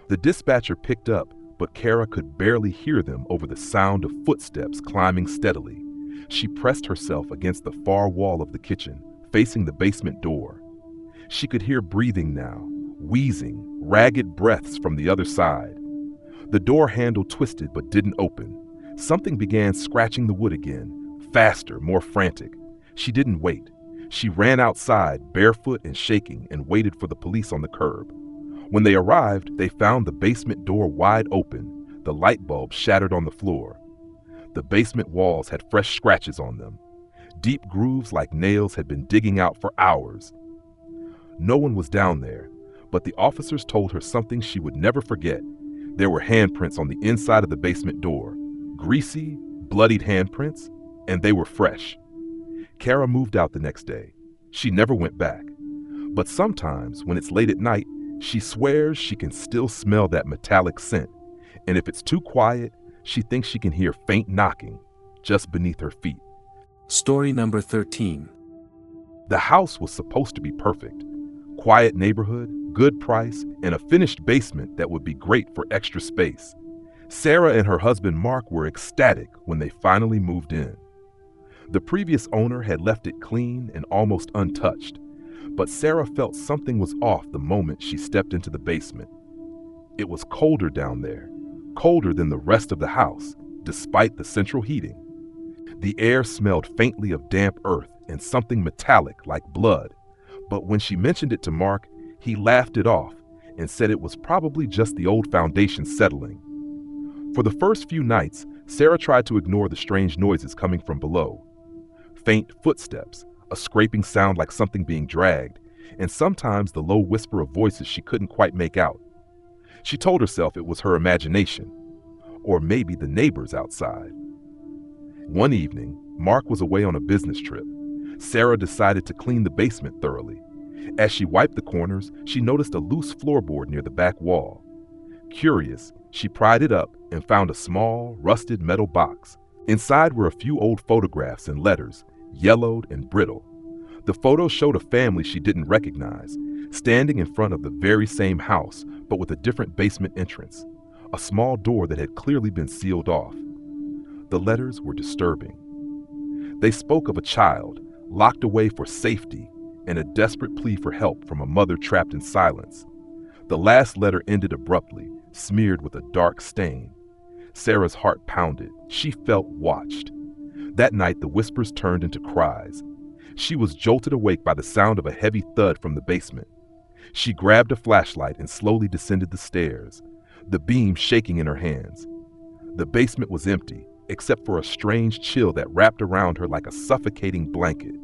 The dispatcher picked up, but Kara could barely hear them over the sound of footsteps climbing steadily. She pressed herself against the far wall of the kitchen, facing the basement door. She could hear breathing now, wheezing, ragged breaths from the other side. The door handle twisted but didn't open. Something began scratching the wood again, faster, more frantic. She didn't wait. She ran outside, barefoot and shaking, and waited for the police on the curb. When they arrived, they found the basement door wide open, the light bulb shattered on the floor. The basement walls had fresh scratches on them. Deep grooves like nails had been digging out for hours. No one was down there, but the officers told her something she would never forget. There were handprints on the inside of the basement door, greasy, bloodied handprints, and they were fresh. Kara moved out the next day. She never went back. But sometimes, when it's late at night, she swears she can still smell that metallic scent, and if it's too quiet, she thinks she can hear faint knocking just beneath her feet. Story number 13. The house was supposed to be perfect. Quiet neighborhood, good price, and a finished basement that would be great for extra space. Sarah and her husband Mark were ecstatic when they finally moved in. The previous owner had left it clean and almost untouched, but Sarah felt something was off the moment she stepped into the basement. It was colder down there, colder than the rest of the house, despite the central heating. The air smelled faintly of damp earth and something metallic like blood, but when she mentioned it to Mark, he laughed it off and said it was probably just the old foundation settling. For the first few nights, Sarah tried to ignore the strange noises coming from below. Faint footsteps, a scraping sound like something being dragged, and sometimes the low whisper of voices she couldn't quite make out. She told herself it was her imagination, or maybe the neighbors outside. One evening, Mark was away on a business trip. Sarah decided to clean the basement thoroughly. As she wiped the corners, she noticed a loose floorboard near the back wall. Curious, she pried it up and found a small, rusted metal box. Inside were a few old photographs and letters, yellowed and brittle. The photos showed a family she didn't recognize, standing in front of the very same house, but with a different basement entrance, a small door that had clearly been sealed off. The letters were disturbing. They spoke of a child, locked away for safety, and a desperate plea for help from a mother trapped in silence. The last letter ended abruptly, smeared with a dark stain. Sarah's heart pounded. She felt watched. That night, the whispers turned into cries. She was jolted awake by the sound of a heavy thud from the basement. She grabbed a flashlight and slowly descended the stairs, the beam shaking in her hands. The basement was empty, except for a strange chill that wrapped around her like a suffocating blanket.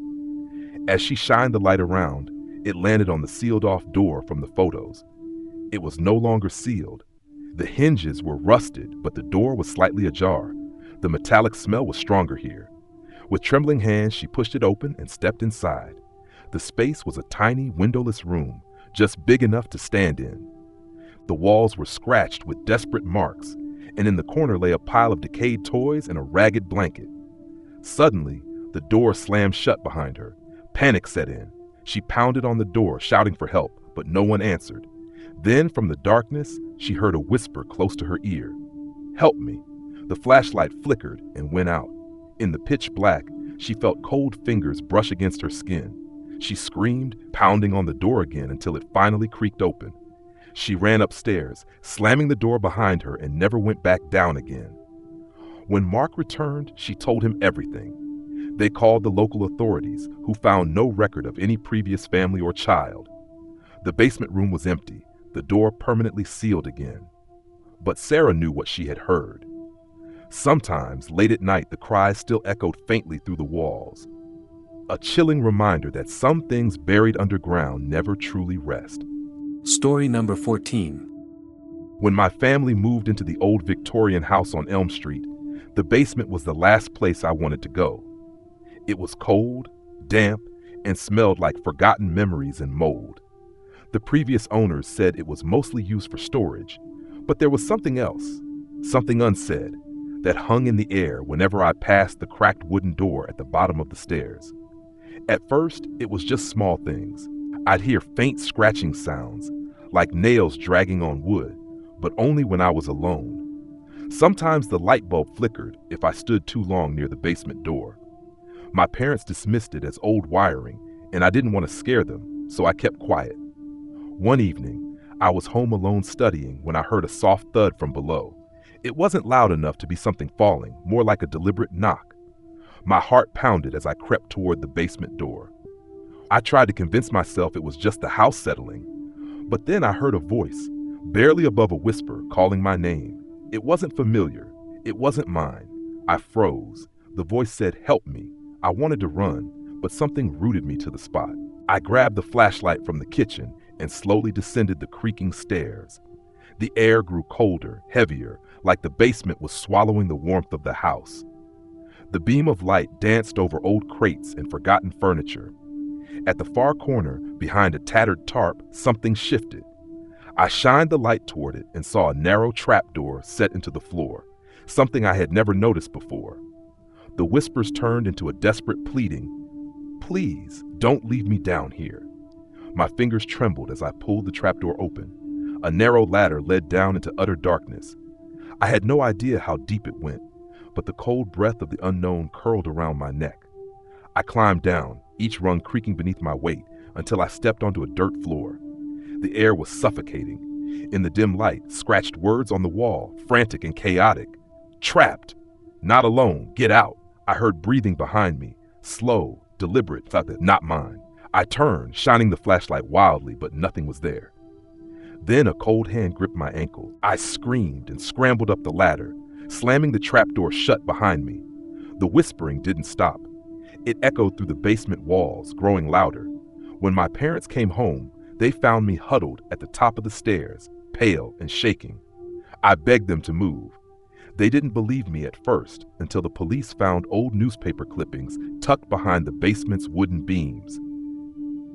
As she shined the light around, it landed on the sealed-off door from the photos. It was no longer sealed. The hinges were rusted, but the door was slightly ajar. The metallic smell was stronger here. With trembling hands, she pushed it open and stepped inside. The space was a tiny, windowless room, just big enough to stand in. The walls were scratched with desperate marks, and in the corner lay a pile of decayed toys and a ragged blanket. Suddenly, the door slammed shut behind her. Panic set in. She pounded on the door, shouting for help, but no one answered. Then, from the darkness, she heard a whisper close to her ear. "Help me." The flashlight flickered and went out. In the pitch black, she felt cold fingers brush against her skin. She screamed, pounding on the door again until it finally creaked open. She ran upstairs, slamming the door behind her, and never went back down again. When Mark returned, she told him everything. They called the local authorities, who found no record of any previous family or child. The basement room was empty, the door permanently sealed again. But Sarah knew what she had heard. Sometimes, late at night, the cries still echoed faintly through the walls. A chilling reminder that some things buried underground never truly rest. Story number 14. When my family moved into the old Victorian house on Elm Street, the basement was the last place I wanted to go. It was cold, damp, and smelled like forgotten memories and mold. The previous owners said it was mostly used for storage, but there was something else, something unsaid, that hung in the air whenever I passed the cracked wooden door at the bottom of the stairs. At first, it was just small things. I'd hear faint scratching sounds, like nails dragging on wood, but only when I was alone. Sometimes the light bulb flickered if I stood too long near the basement door. My parents dismissed it as old wiring, and I didn't want to scare them, so I kept quiet. One evening, I was home alone studying when I heard a soft thud from below. It wasn't loud enough to be something falling, more like a deliberate knock. My heart pounded as I crept toward the basement door. I tried to convince myself it was just the house settling, but then I heard a voice, barely above a whisper, calling my name. It wasn't familiar. It wasn't mine. I froze. The voice said, "Help me." I wanted to run, but something rooted me to the spot. I grabbed the flashlight from the kitchen and slowly descended the creaking stairs. The air grew colder, heavier, like the basement was swallowing the warmth of the house. The beam of light danced over old crates and forgotten furniture. At the far corner, behind a tattered tarp, something shifted. I shined the light toward it and saw a narrow trapdoor set into the floor, something I had never noticed before. The whispers turned into a desperate pleading. "Please, don't leave me down here." My fingers trembled as I pulled the trapdoor open. A narrow ladder led down into utter darkness. I had no idea how deep it went, but the cold breath of the unknown curled around my neck. I climbed down, each rung creaking beneath my weight, until I stepped onto a dirt floor. The air was suffocating. In the dim light, scratched words on the wall, frantic and chaotic. "Trapped! Not alone. Get out. I heard breathing behind me. Slow, deliberate, not mine. I turned, shining the flashlight wildly, but nothing was there. Then a cold hand gripped my ankle. I screamed and scrambled up the ladder, slamming the trapdoor shut behind me. The whispering didn't stop. It echoed through the basement walls, growing louder. When my parents came home, they found me huddled at the top of the stairs, pale and shaking. I begged them to move. They didn't believe me at first until the police found old newspaper clippings tucked behind the basement's wooden beams.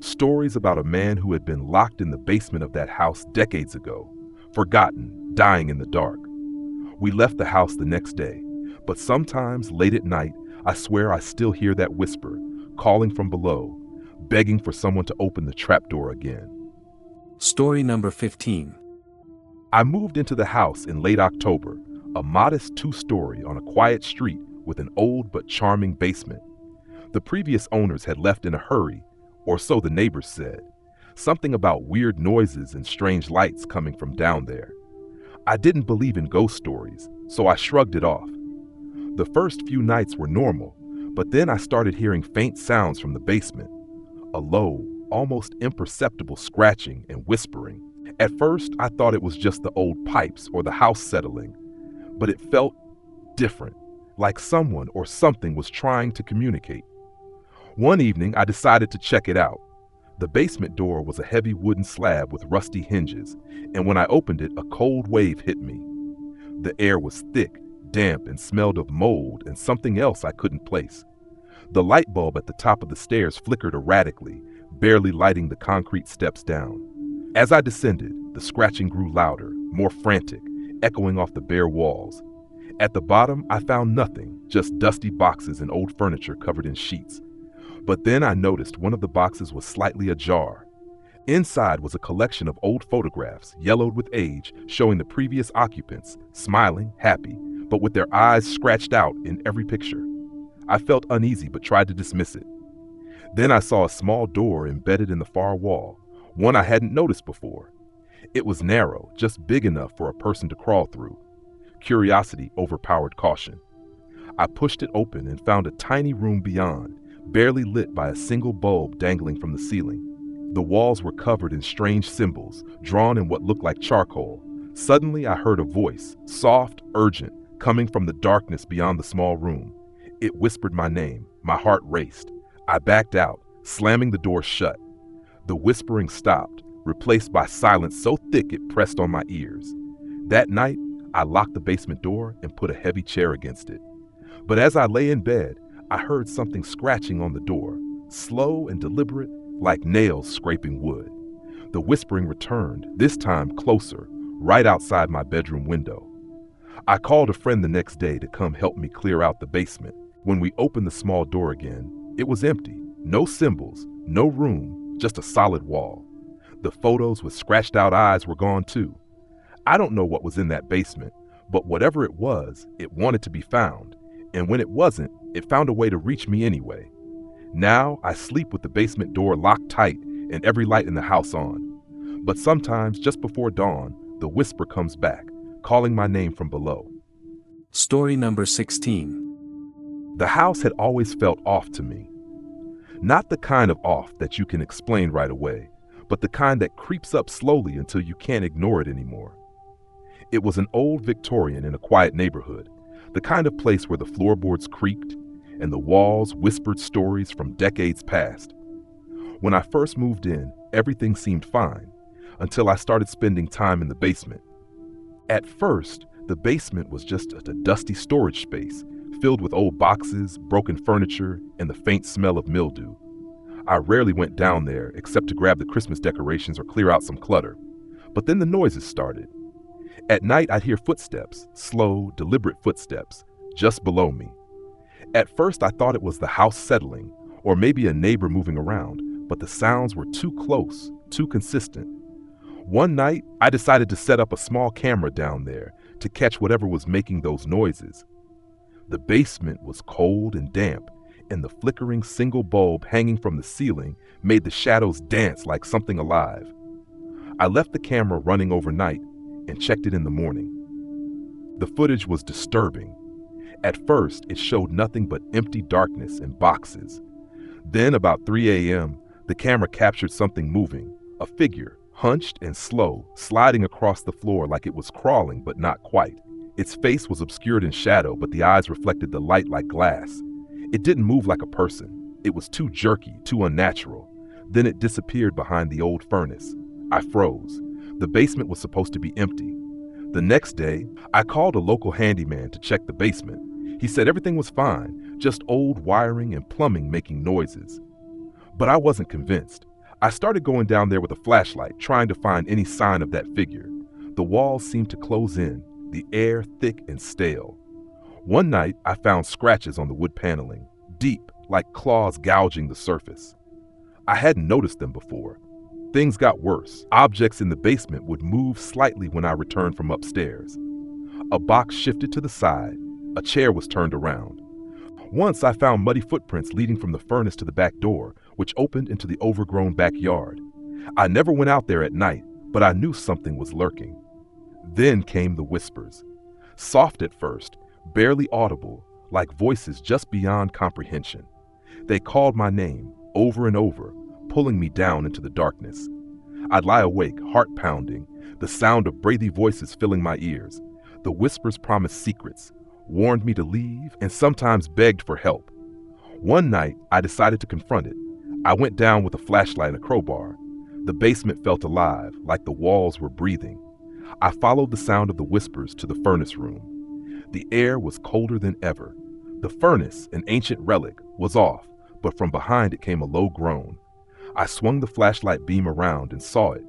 Stories about a man who had been locked in the basement of that house decades ago, forgotten, dying in the dark. We left the house the next day, but sometimes late at night, I swear I still hear that whisper, calling from below, begging for someone to open the trapdoor again. Story number 15. I moved into the house in late October, a modest 2-story on a quiet street with an old but charming basement. The previous owners had left in a hurry, or so the neighbors said. Something about weird noises and strange lights coming from down there. I didn't believe in ghost stories, so I shrugged it off. The first few nights were normal, but then I started hearing faint sounds from the basement. A low, almost imperceptible scratching and whispering. At first, I thought it was just the old pipes or the house settling, but it felt different, like someone or something was trying to communicate. One evening, I decided to check it out. The basement door was a heavy wooden slab with rusty hinges, and when I opened it, a cold wave hit me. The air was thick, damp, and smelled of mold and something else I couldn't place. The light bulb at the top of the stairs flickered erratically, barely lighting the concrete steps down. As I descended, the scratching grew louder, more frantic, echoing off the bare walls. At the bottom, I found nothing, just dusty boxes and old furniture covered in sheets. But then I noticed one of the boxes was slightly ajar. Inside was a collection of old photographs, yellowed with age, showing the previous occupants, smiling, happy, but with their eyes scratched out in every picture. I felt uneasy but tried to dismiss it. Then I saw a small door embedded in the far wall, one I hadn't noticed before. It was narrow, just big enough for a person to crawl through. Curiosity overpowered caution. I pushed it open and found a tiny room beyond, barely lit by a single bulb dangling from the ceiling. The walls were covered in strange symbols, drawn in what looked like charcoal. Suddenly I heard a voice, soft, urgent, coming from the darkness beyond the small room. It whispered my name. My heart raced. I backed out, slamming the door shut. The whispering stopped, replaced by silence so thick it pressed on my ears. That night, I locked the basement door and put a heavy chair against it. But as I lay in bed, I heard something scratching on the door, slow and deliberate, like nails scraping wood. The whispering returned, this time closer, right outside my bedroom window. I called a friend the next day to come help me clear out the basement. When we opened the small door again, it was empty. No symbols, no room, just a solid wall. The photos with scratched out eyes were gone too. I don't know what was in that basement, but whatever it was, it wanted to be found. And when it wasn't, it found a way to reach me anyway. Now I sleep with the basement door locked tight and every light in the house on. But sometimes, just before dawn, the whisper comes back, calling my name from below. Story number 16. The house had always felt off to me. Not the kind of off that you can explain right away, but the kind that creeps up slowly until you can't ignore it anymore. It was an old Victorian in a quiet neighborhood, the kind of place where the floorboards creaked and the walls whispered stories from decades past. When I first moved in, everything seemed fine, until I started spending time in the basement. At first, the basement was just a dusty storage space, filled with old boxes, broken furniture, and the faint smell of mildew. I rarely went down there except to grab the Christmas decorations or clear out some clutter. But then the noises started. At night, I'd hear footsteps, slow, deliberate footsteps, just below me. At first, I thought it was the house settling, or maybe a neighbor moving around, but the sounds were too close, too consistent. One night, I decided to set up a small camera down there to catch whatever was making those noises. The basement was cold and damp, and the flickering single bulb hanging from the ceiling made the shadows dance like something alive. I left the camera running overnight and checked it in the morning. The footage was disturbing. At first, it showed nothing but empty darkness and boxes. Then, about 3 a.m., the camera captured something moving, a figure, hunched and slow, sliding across the floor like it was crawling, but not quite. Its face was obscured in shadow, but the eyes reflected the light like glass. It didn't move like a person. It was too jerky, too unnatural. Then it disappeared behind the old furnace. I froze. The basement was supposed to be empty. The next day, I called a local handyman to check the basement. He said everything was fine, just old wiring and plumbing making noises. But I wasn't convinced. I started going down there with a flashlight, trying to find any sign of that figure. The walls seemed to close in, the air thick and stale. One night, I found scratches on the wood paneling, deep, like claws gouging the surface. I hadn't noticed them before. Things got worse. Objects in the basement would move slightly when I returned from upstairs. A box shifted to the side. A chair was turned around. Once I found muddy footprints leading from the furnace to the back door, which opened into the overgrown backyard. I never went out there at night, but I knew something was lurking. Then came the whispers. Soft at first, barely audible, like voices just beyond comprehension. They called my name over and over, pulling me down into the darkness. I'd lie awake, heart pounding, the sound of breathy voices filling my ears. The whispers promised secrets, warned me to leave, and sometimes begged for help. One night, I decided to confront it. I went down with a flashlight and a crowbar. The basement felt alive, like the walls were breathing. I followed the sound of the whispers to the furnace room. The air was colder than ever. The furnace, an ancient relic, was off, but from behind it came a low groan. I swung the flashlight beam around and saw it.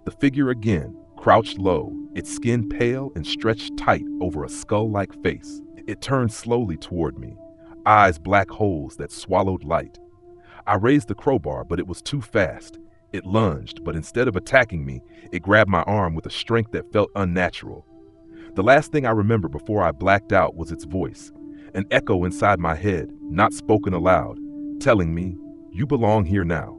The figure again, crouched low, its skin pale and stretched tight over a skull-like face. It turned slowly toward me, eyes black holes that swallowed light. I raised the crowbar, but it was too fast. It lunged, but instead of attacking me, it grabbed my arm with a strength that felt unnatural. The last thing I remember before I blacked out was its voice, an echo inside my head, not spoken aloud, telling me, "You belong here now."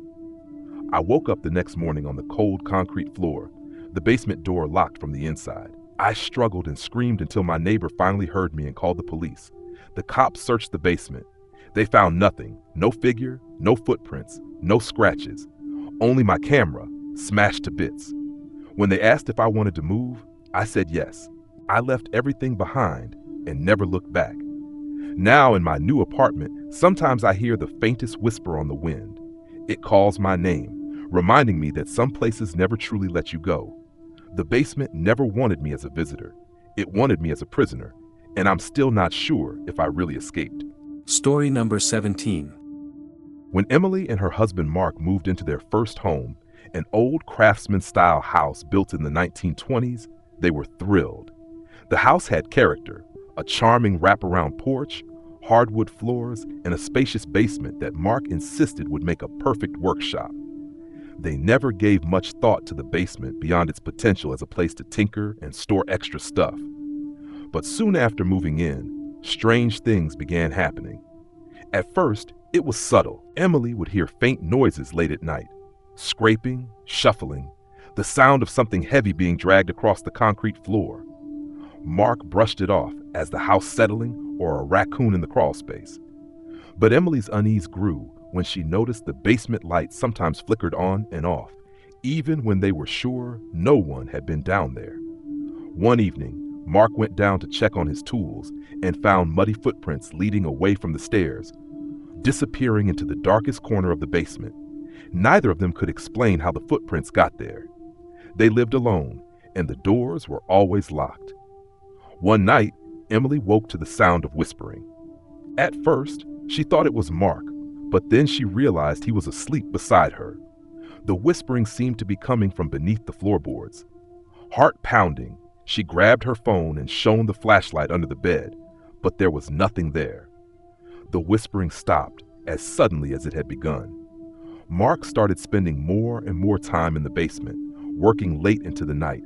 I woke up the next morning on the cold concrete floor, the basement door locked from the inside. I struggled and screamed until my neighbor finally heard me and called the police. The cops searched the basement. They found nothing, no figure, no footprints, no scratches, only my camera, smashed to bits. When they asked if I wanted to move, I said yes. I left everything behind and never looked back. Now in my new apartment, sometimes I hear the faintest whisper on the wind. It calls my name, reminding me that some places never truly let you go. The basement never wanted me as a visitor. It wanted me as a prisoner, and I'm still not sure if I really escaped. Story number 17. When Emily and her husband Mark moved into their first home, an old craftsman-style house built in the 1920s, they were thrilled. The house had character, a charming wraparound porch, hardwood floors, and a spacious basement that Mark insisted would make a perfect workshop. They never gave much thought to the basement beyond its potential as a place to tinker and store extra stuff. But soon after moving in, strange things began happening. At first, it was subtle. Emily would hear faint noises late at night, scraping, shuffling, the sound of something heavy being dragged across the concrete floor. Mark brushed it off as the house settling or a raccoon in the crawl space. But Emily's unease grew when she noticed the basement lights sometimes flickered on and off, even when they were sure no one had been down there. One evening, Mark went down to check on his tools and found muddy footprints leading away from the stairs, disappearing into the darkest corner of the basement. Neither of them could explain how the footprints got there. They lived alone, and the doors were always locked. One night, Emily woke to the sound of whispering. At first, she thought it was Mark, but then she realized he was asleep beside her. The whispering seemed to be coming from beneath the floorboards. Heart pounding, she grabbed her phone and shone the flashlight under the bed, but there was nothing there. The whispering stopped as suddenly as it had begun. Mark started spending more and more time in the basement, working late into the night,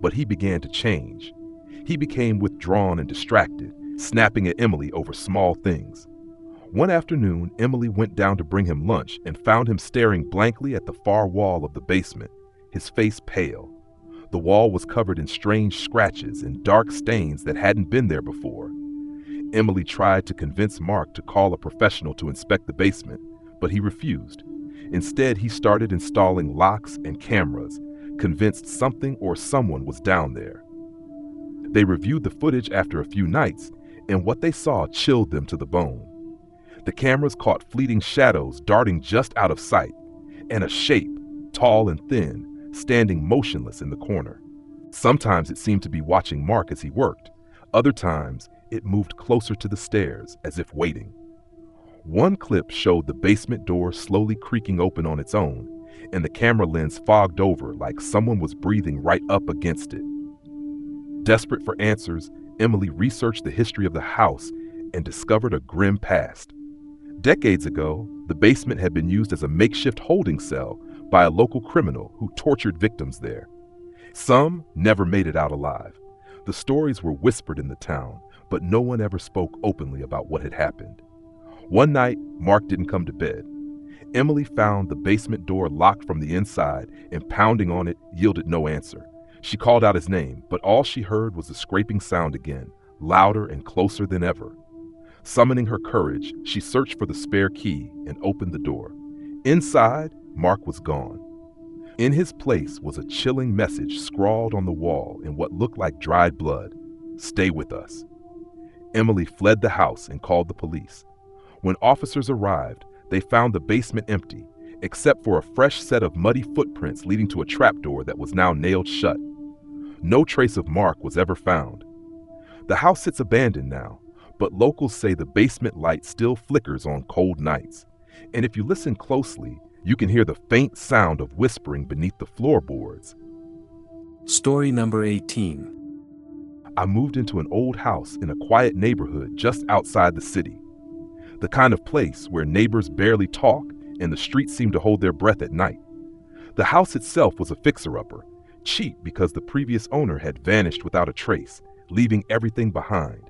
but he began to change. He became withdrawn and distracted, snapping at Emily over small things. One afternoon, Emily went down to bring him lunch and found him staring blankly at the far wall of the basement, his face pale. The wall was covered in strange scratches and dark stains that hadn't been there before. Emily tried to convince Mark to call a professional to inspect the basement, but he refused. Instead, he started installing locks and cameras, convinced something or someone was down there. They reviewed the footage after a few nights, and what they saw chilled them to the bone. The cameras caught fleeting shadows darting just out of sight, and a shape, tall and thin, standing motionless in the corner. Sometimes it seemed to be watching Mark as he worked. Other times, it moved closer to the stairs, as if waiting. One clip showed the basement door slowly creaking open on its own, and the camera lens fogged over like someone was breathing right up against it. Desperate for answers, Emily researched the history of the house and discovered a grim past. Decades ago, the basement had been used as a makeshift holding cell by a local criminal who tortured victims there. Some never made it out alive. The stories were whispered in the town, but no one ever spoke openly about what had happened. One night, Mark didn't come to bed. Emily found the basement door locked from the inside, and pounding on it yielded no answer. She called out his name, but all she heard was the scraping sound again, louder and closer than ever. Summoning her courage, she searched for the spare key and opened the door. Inside, Mark was gone. In his place was a chilling message scrawled on the wall in what looked like dried blood. "Stay with us." Emily fled the house and called the police. When officers arrived, they found the basement empty, except for a fresh set of muddy footprints leading to a trapdoor that was now nailed shut. No trace of Mark was ever found. The house sits abandoned now, but locals say the basement light still flickers on cold nights. And if you listen closely, you can hear the faint sound of whispering beneath the floorboards. Story number 18. I moved into an old house in a quiet neighborhood just outside the city. The kind of place where neighbors barely talk and the streets seem to hold their breath at night. The house itself was a fixer-upper, cheap because the previous owner had vanished without a trace, leaving everything behind.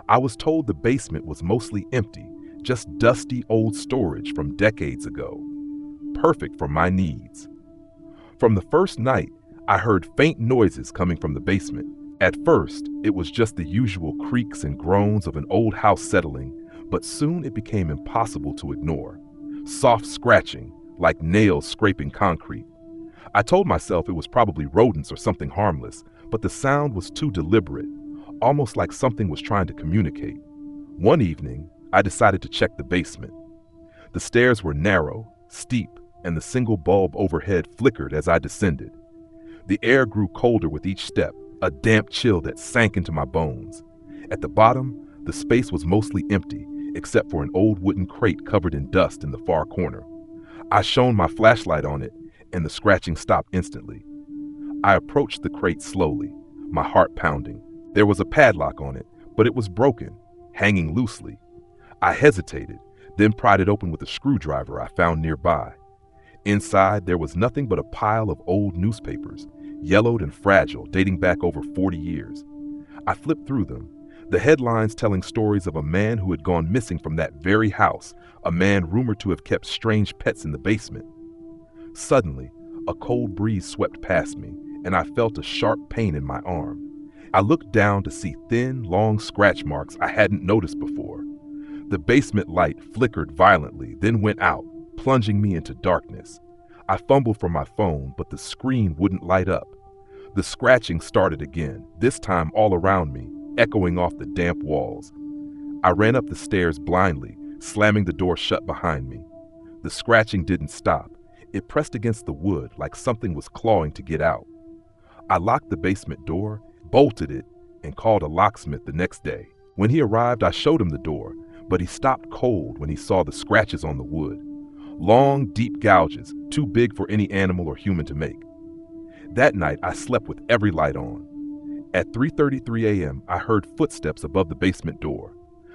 I was told the basement was mostly empty, just dusty old storage from decades ago. Perfect for my needs. From the first night, I heard faint noises coming from the basement. At first, it was just the usual creaks and groans of an old house settling, but soon it became impossible to ignore. Soft scratching, like nails scraping concrete. I told myself it was probably rodents or something harmless, but the sound was too deliberate, almost like something was trying to communicate. One evening, I decided to check the basement. The stairs were narrow, steep, and the single bulb overhead flickered as I descended. The air grew colder with each step, a damp chill that sank into my bones. At the bottom, the space was mostly empty, except for an old wooden crate covered in dust in the far corner. I shone my flashlight on it, and the scratching stopped instantly. I approached the crate slowly, my heart pounding. There was a padlock on it, but it was broken, hanging loosely. I hesitated, then pried it open with a screwdriver I found nearby. Inside, there was nothing but a pile of old newspapers, yellowed and fragile, dating back over 40 years. I flipped through them, the headlines telling stories of a man who had gone missing from that very house, a man rumored to have kept strange pets in the basement. Suddenly, a cold breeze swept past me, and I felt a sharp pain in my arm. I looked down to see thin, long scratch marks I hadn't noticed before. The basement light flickered violently, then went out, plunging me into darkness. I fumbled for my phone, but the screen wouldn't light up. The scratching started again, this time all around me, echoing off the damp walls. I ran up the stairs blindly, slamming the door shut behind me. The scratching didn't stop. It pressed against the wood like something was clawing to get out. I locked the basement door, bolted it, and called a locksmith the next day. When he arrived, I showed him the door, but he stopped cold when he saw the scratches on the wood. Long, deep gouges, too big for any animal or human to make. That night, I slept with every light on. At 3:33 a.m., I heard footsteps above the basement door.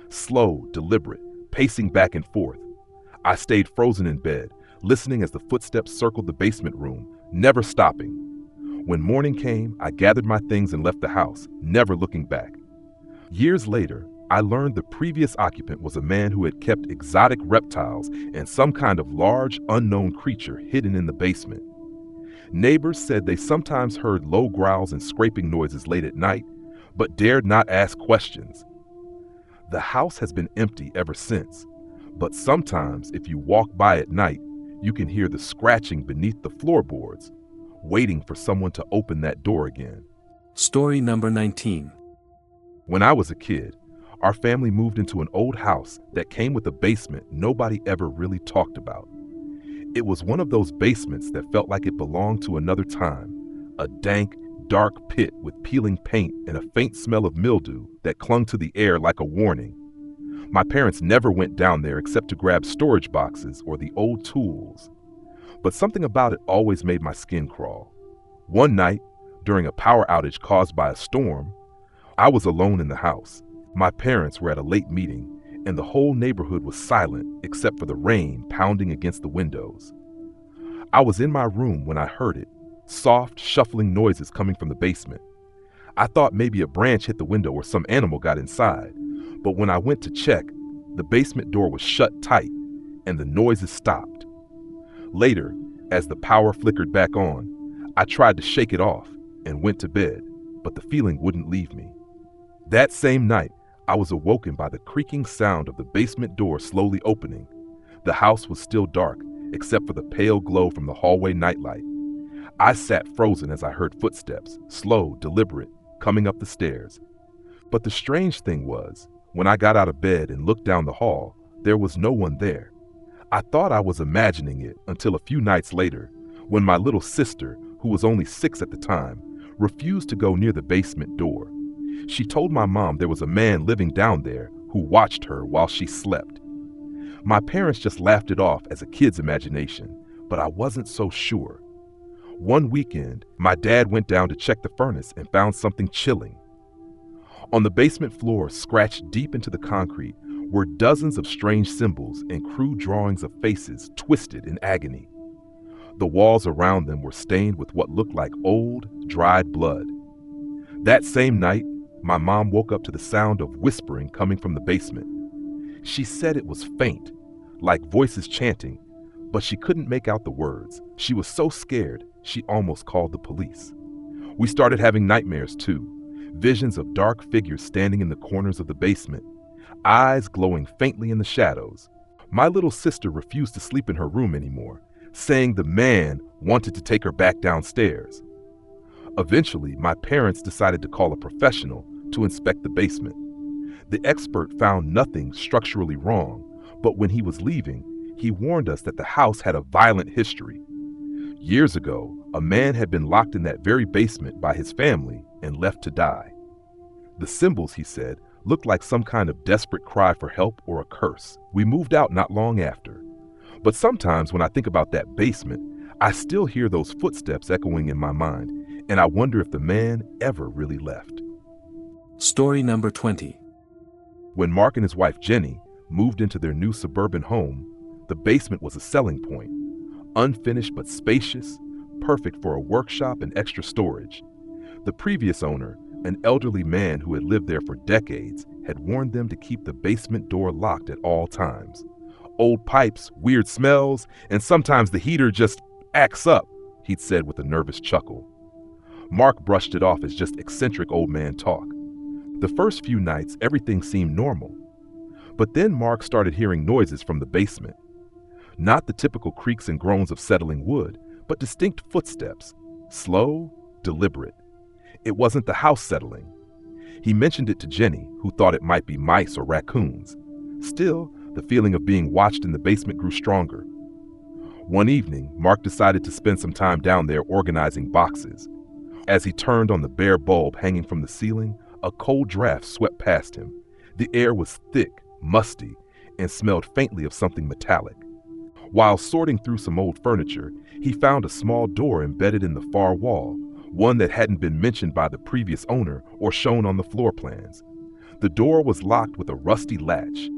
Slow, deliberate, pacing back and forth. I stayed frozen in bed, listening as the footsteps circled the basement room, never stopping. When morning came, I gathered my things and left the house, never looking back. Years later, I learned the previous occupant was a man who had kept exotic reptiles and some kind of large, unknown creature hidden in the basement. Neighbors said they sometimes heard low growls and scraping noises late at night, but dared not ask questions. The house has been empty ever since, but sometimes if you walk by at night, you can hear the scratching beneath the floorboards, waiting for someone to open that door again. Story number 19. When I was a kid, our family moved into an old house that came with a basement nobody ever really talked about. It was one of those basements that felt like it belonged to another time, a dank, dark pit with peeling paint and a faint smell of mildew that clung to the air like a warning. My parents never went down there except to grab storage boxes or the old tools. But something about it always made my skin crawl. One night, during a power outage caused by a storm, I was alone in the house. My parents were at a late meeting, and the whole neighborhood was silent except for the rain pounding against the windows. I was in my room when I heard it, soft, shuffling noises coming from the basement. I thought maybe a branch hit the window or some animal got inside, but when I went to check, the basement door was shut tight, and the noises stopped. Later, as the power flickered back on, I tried to shake it off and went to bed, but the feeling wouldn't leave me. That same night, I was awoken by the creaking sound of the basement door slowly opening. The house was still dark, except for the pale glow from the hallway nightlight. I sat frozen as I heard footsteps, slow, deliberate, coming up the stairs. But the strange thing was, when I got out of bed and looked down the hall, there was no one there. I thought I was imagining it until a few nights later, when my little sister, who was only 6 at the time, refused to go near the basement door. She told my mom there was a man living down there who watched her while she slept. My parents just laughed it off as a kid's imagination, but I wasn't so sure. One weekend, my dad went down to check the furnace and found something chilling. On the basement floor, scratched deep into the concrete, were dozens of strange symbols and crude drawings of faces twisted in agony. The walls around them were stained with what looked like old, dried blood. That same night, my mom woke up to the sound of whispering coming from the basement. She said it was faint, like voices chanting, but she couldn't make out the words. She was so scared, she almost called the police. We started having nightmares too. Visions of dark figures standing in the corners of the basement, eyes glowing faintly in the shadows. My little sister refused to sleep in her room anymore, saying the man wanted to take her back downstairs. Eventually, my parents decided to call a professional to inspect the basement. The expert found nothing structurally wrong, but when he was leaving, he warned us that the house had a violent history. Years ago, a man had been locked in that very basement by his family and left to die. The symbols, he said, looked like some kind of desperate cry for help or a curse. We moved out not long after. But sometimes when I think about that basement, I still hear those footsteps echoing in my mind, and I wonder if the man ever really left. Story number 20. When Mark and his wife Jenny moved into their new suburban home, the basement was a selling point. Unfinished but spacious, perfect for a workshop and extra storage. The previous owner, an elderly man who had lived there for decades, had warned them to keep the basement door locked at all times. Old pipes, weird smells, and sometimes the heater just acts up, he'd said with a nervous chuckle. Mark brushed it off as just eccentric old man talk. The first few nights, everything seemed normal. But then Mark started hearing noises from the basement. Not the typical creaks and groans of settling wood, but distinct footsteps, slow, deliberate. It wasn't the house settling. He mentioned it to Jenny, who thought it might be mice or raccoons. Still, the feeling of being watched in the basement grew stronger. One evening, Mark decided to spend some time down there organizing boxes. As he turned on the bare bulb hanging from the ceiling, a cold draft swept past him. The air was thick, musty, and smelled faintly of something metallic. While sorting through some old furniture, he found a small door embedded in the far wall, one that hadn't been mentioned by the previous owner or shown on the floor plans. The door was locked with a rusty latch.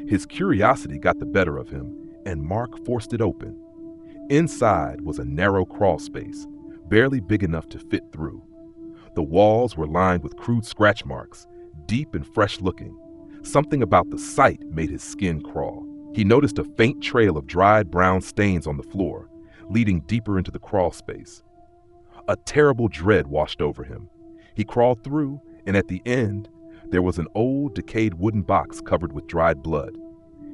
His curiosity got the better of him, and Mark forced it open. Inside was a narrow crawl space, barely big enough to fit through. The walls were lined with crude scratch marks, deep and fresh looking. Something about the sight made his skin crawl. He noticed a faint trail of dried brown stains on the floor, leading deeper into the crawl space. A terrible dread washed over him. He crawled through, and at the end, There was an old, decayed wooden box covered with dried blood.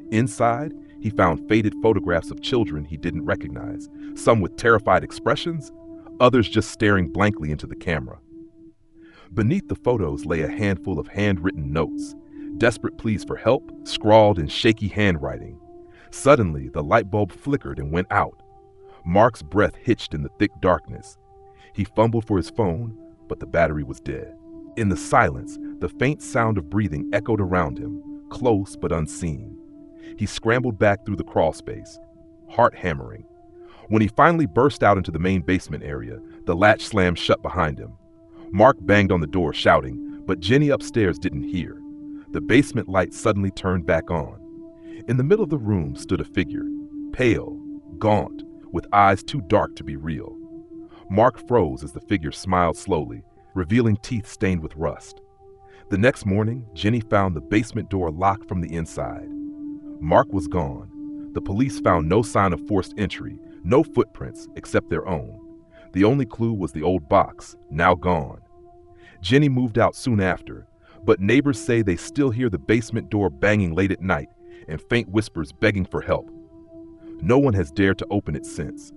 Inside, he found faded photographs of children he didn't recognize, some with terrified expressions, others just staring blankly into the camera. Beneath the photos lay a handful of handwritten notes, desperate pleas for help, scrawled in shaky handwriting. Suddenly, the light bulb flickered and went out. Mark's breath hitched in the thick darkness. He fumbled for his phone, but the battery was dead. In the silence, the faint sound of breathing echoed around him, close but unseen. He scrambled back through the crawl space, heart hammering. When he finally burst out into the main basement area, the latch slammed shut behind him. Mark banged on the door, shouting, but Jenny upstairs didn't hear. The basement light suddenly turned back on. In the middle of the room stood a figure, pale, gaunt, with eyes too dark to be real. Mark froze as the figure smiled slowly, revealing teeth stained with rust. The next morning, Jenny found the basement door locked from the inside. Mark was gone. The police found no sign of forced entry, no footprints except their own. The only clue was the old box, now gone. Jenny moved out soon after, but neighbors say they still hear the basement door banging late at night and faint whispers begging for help. No one has dared to open it since.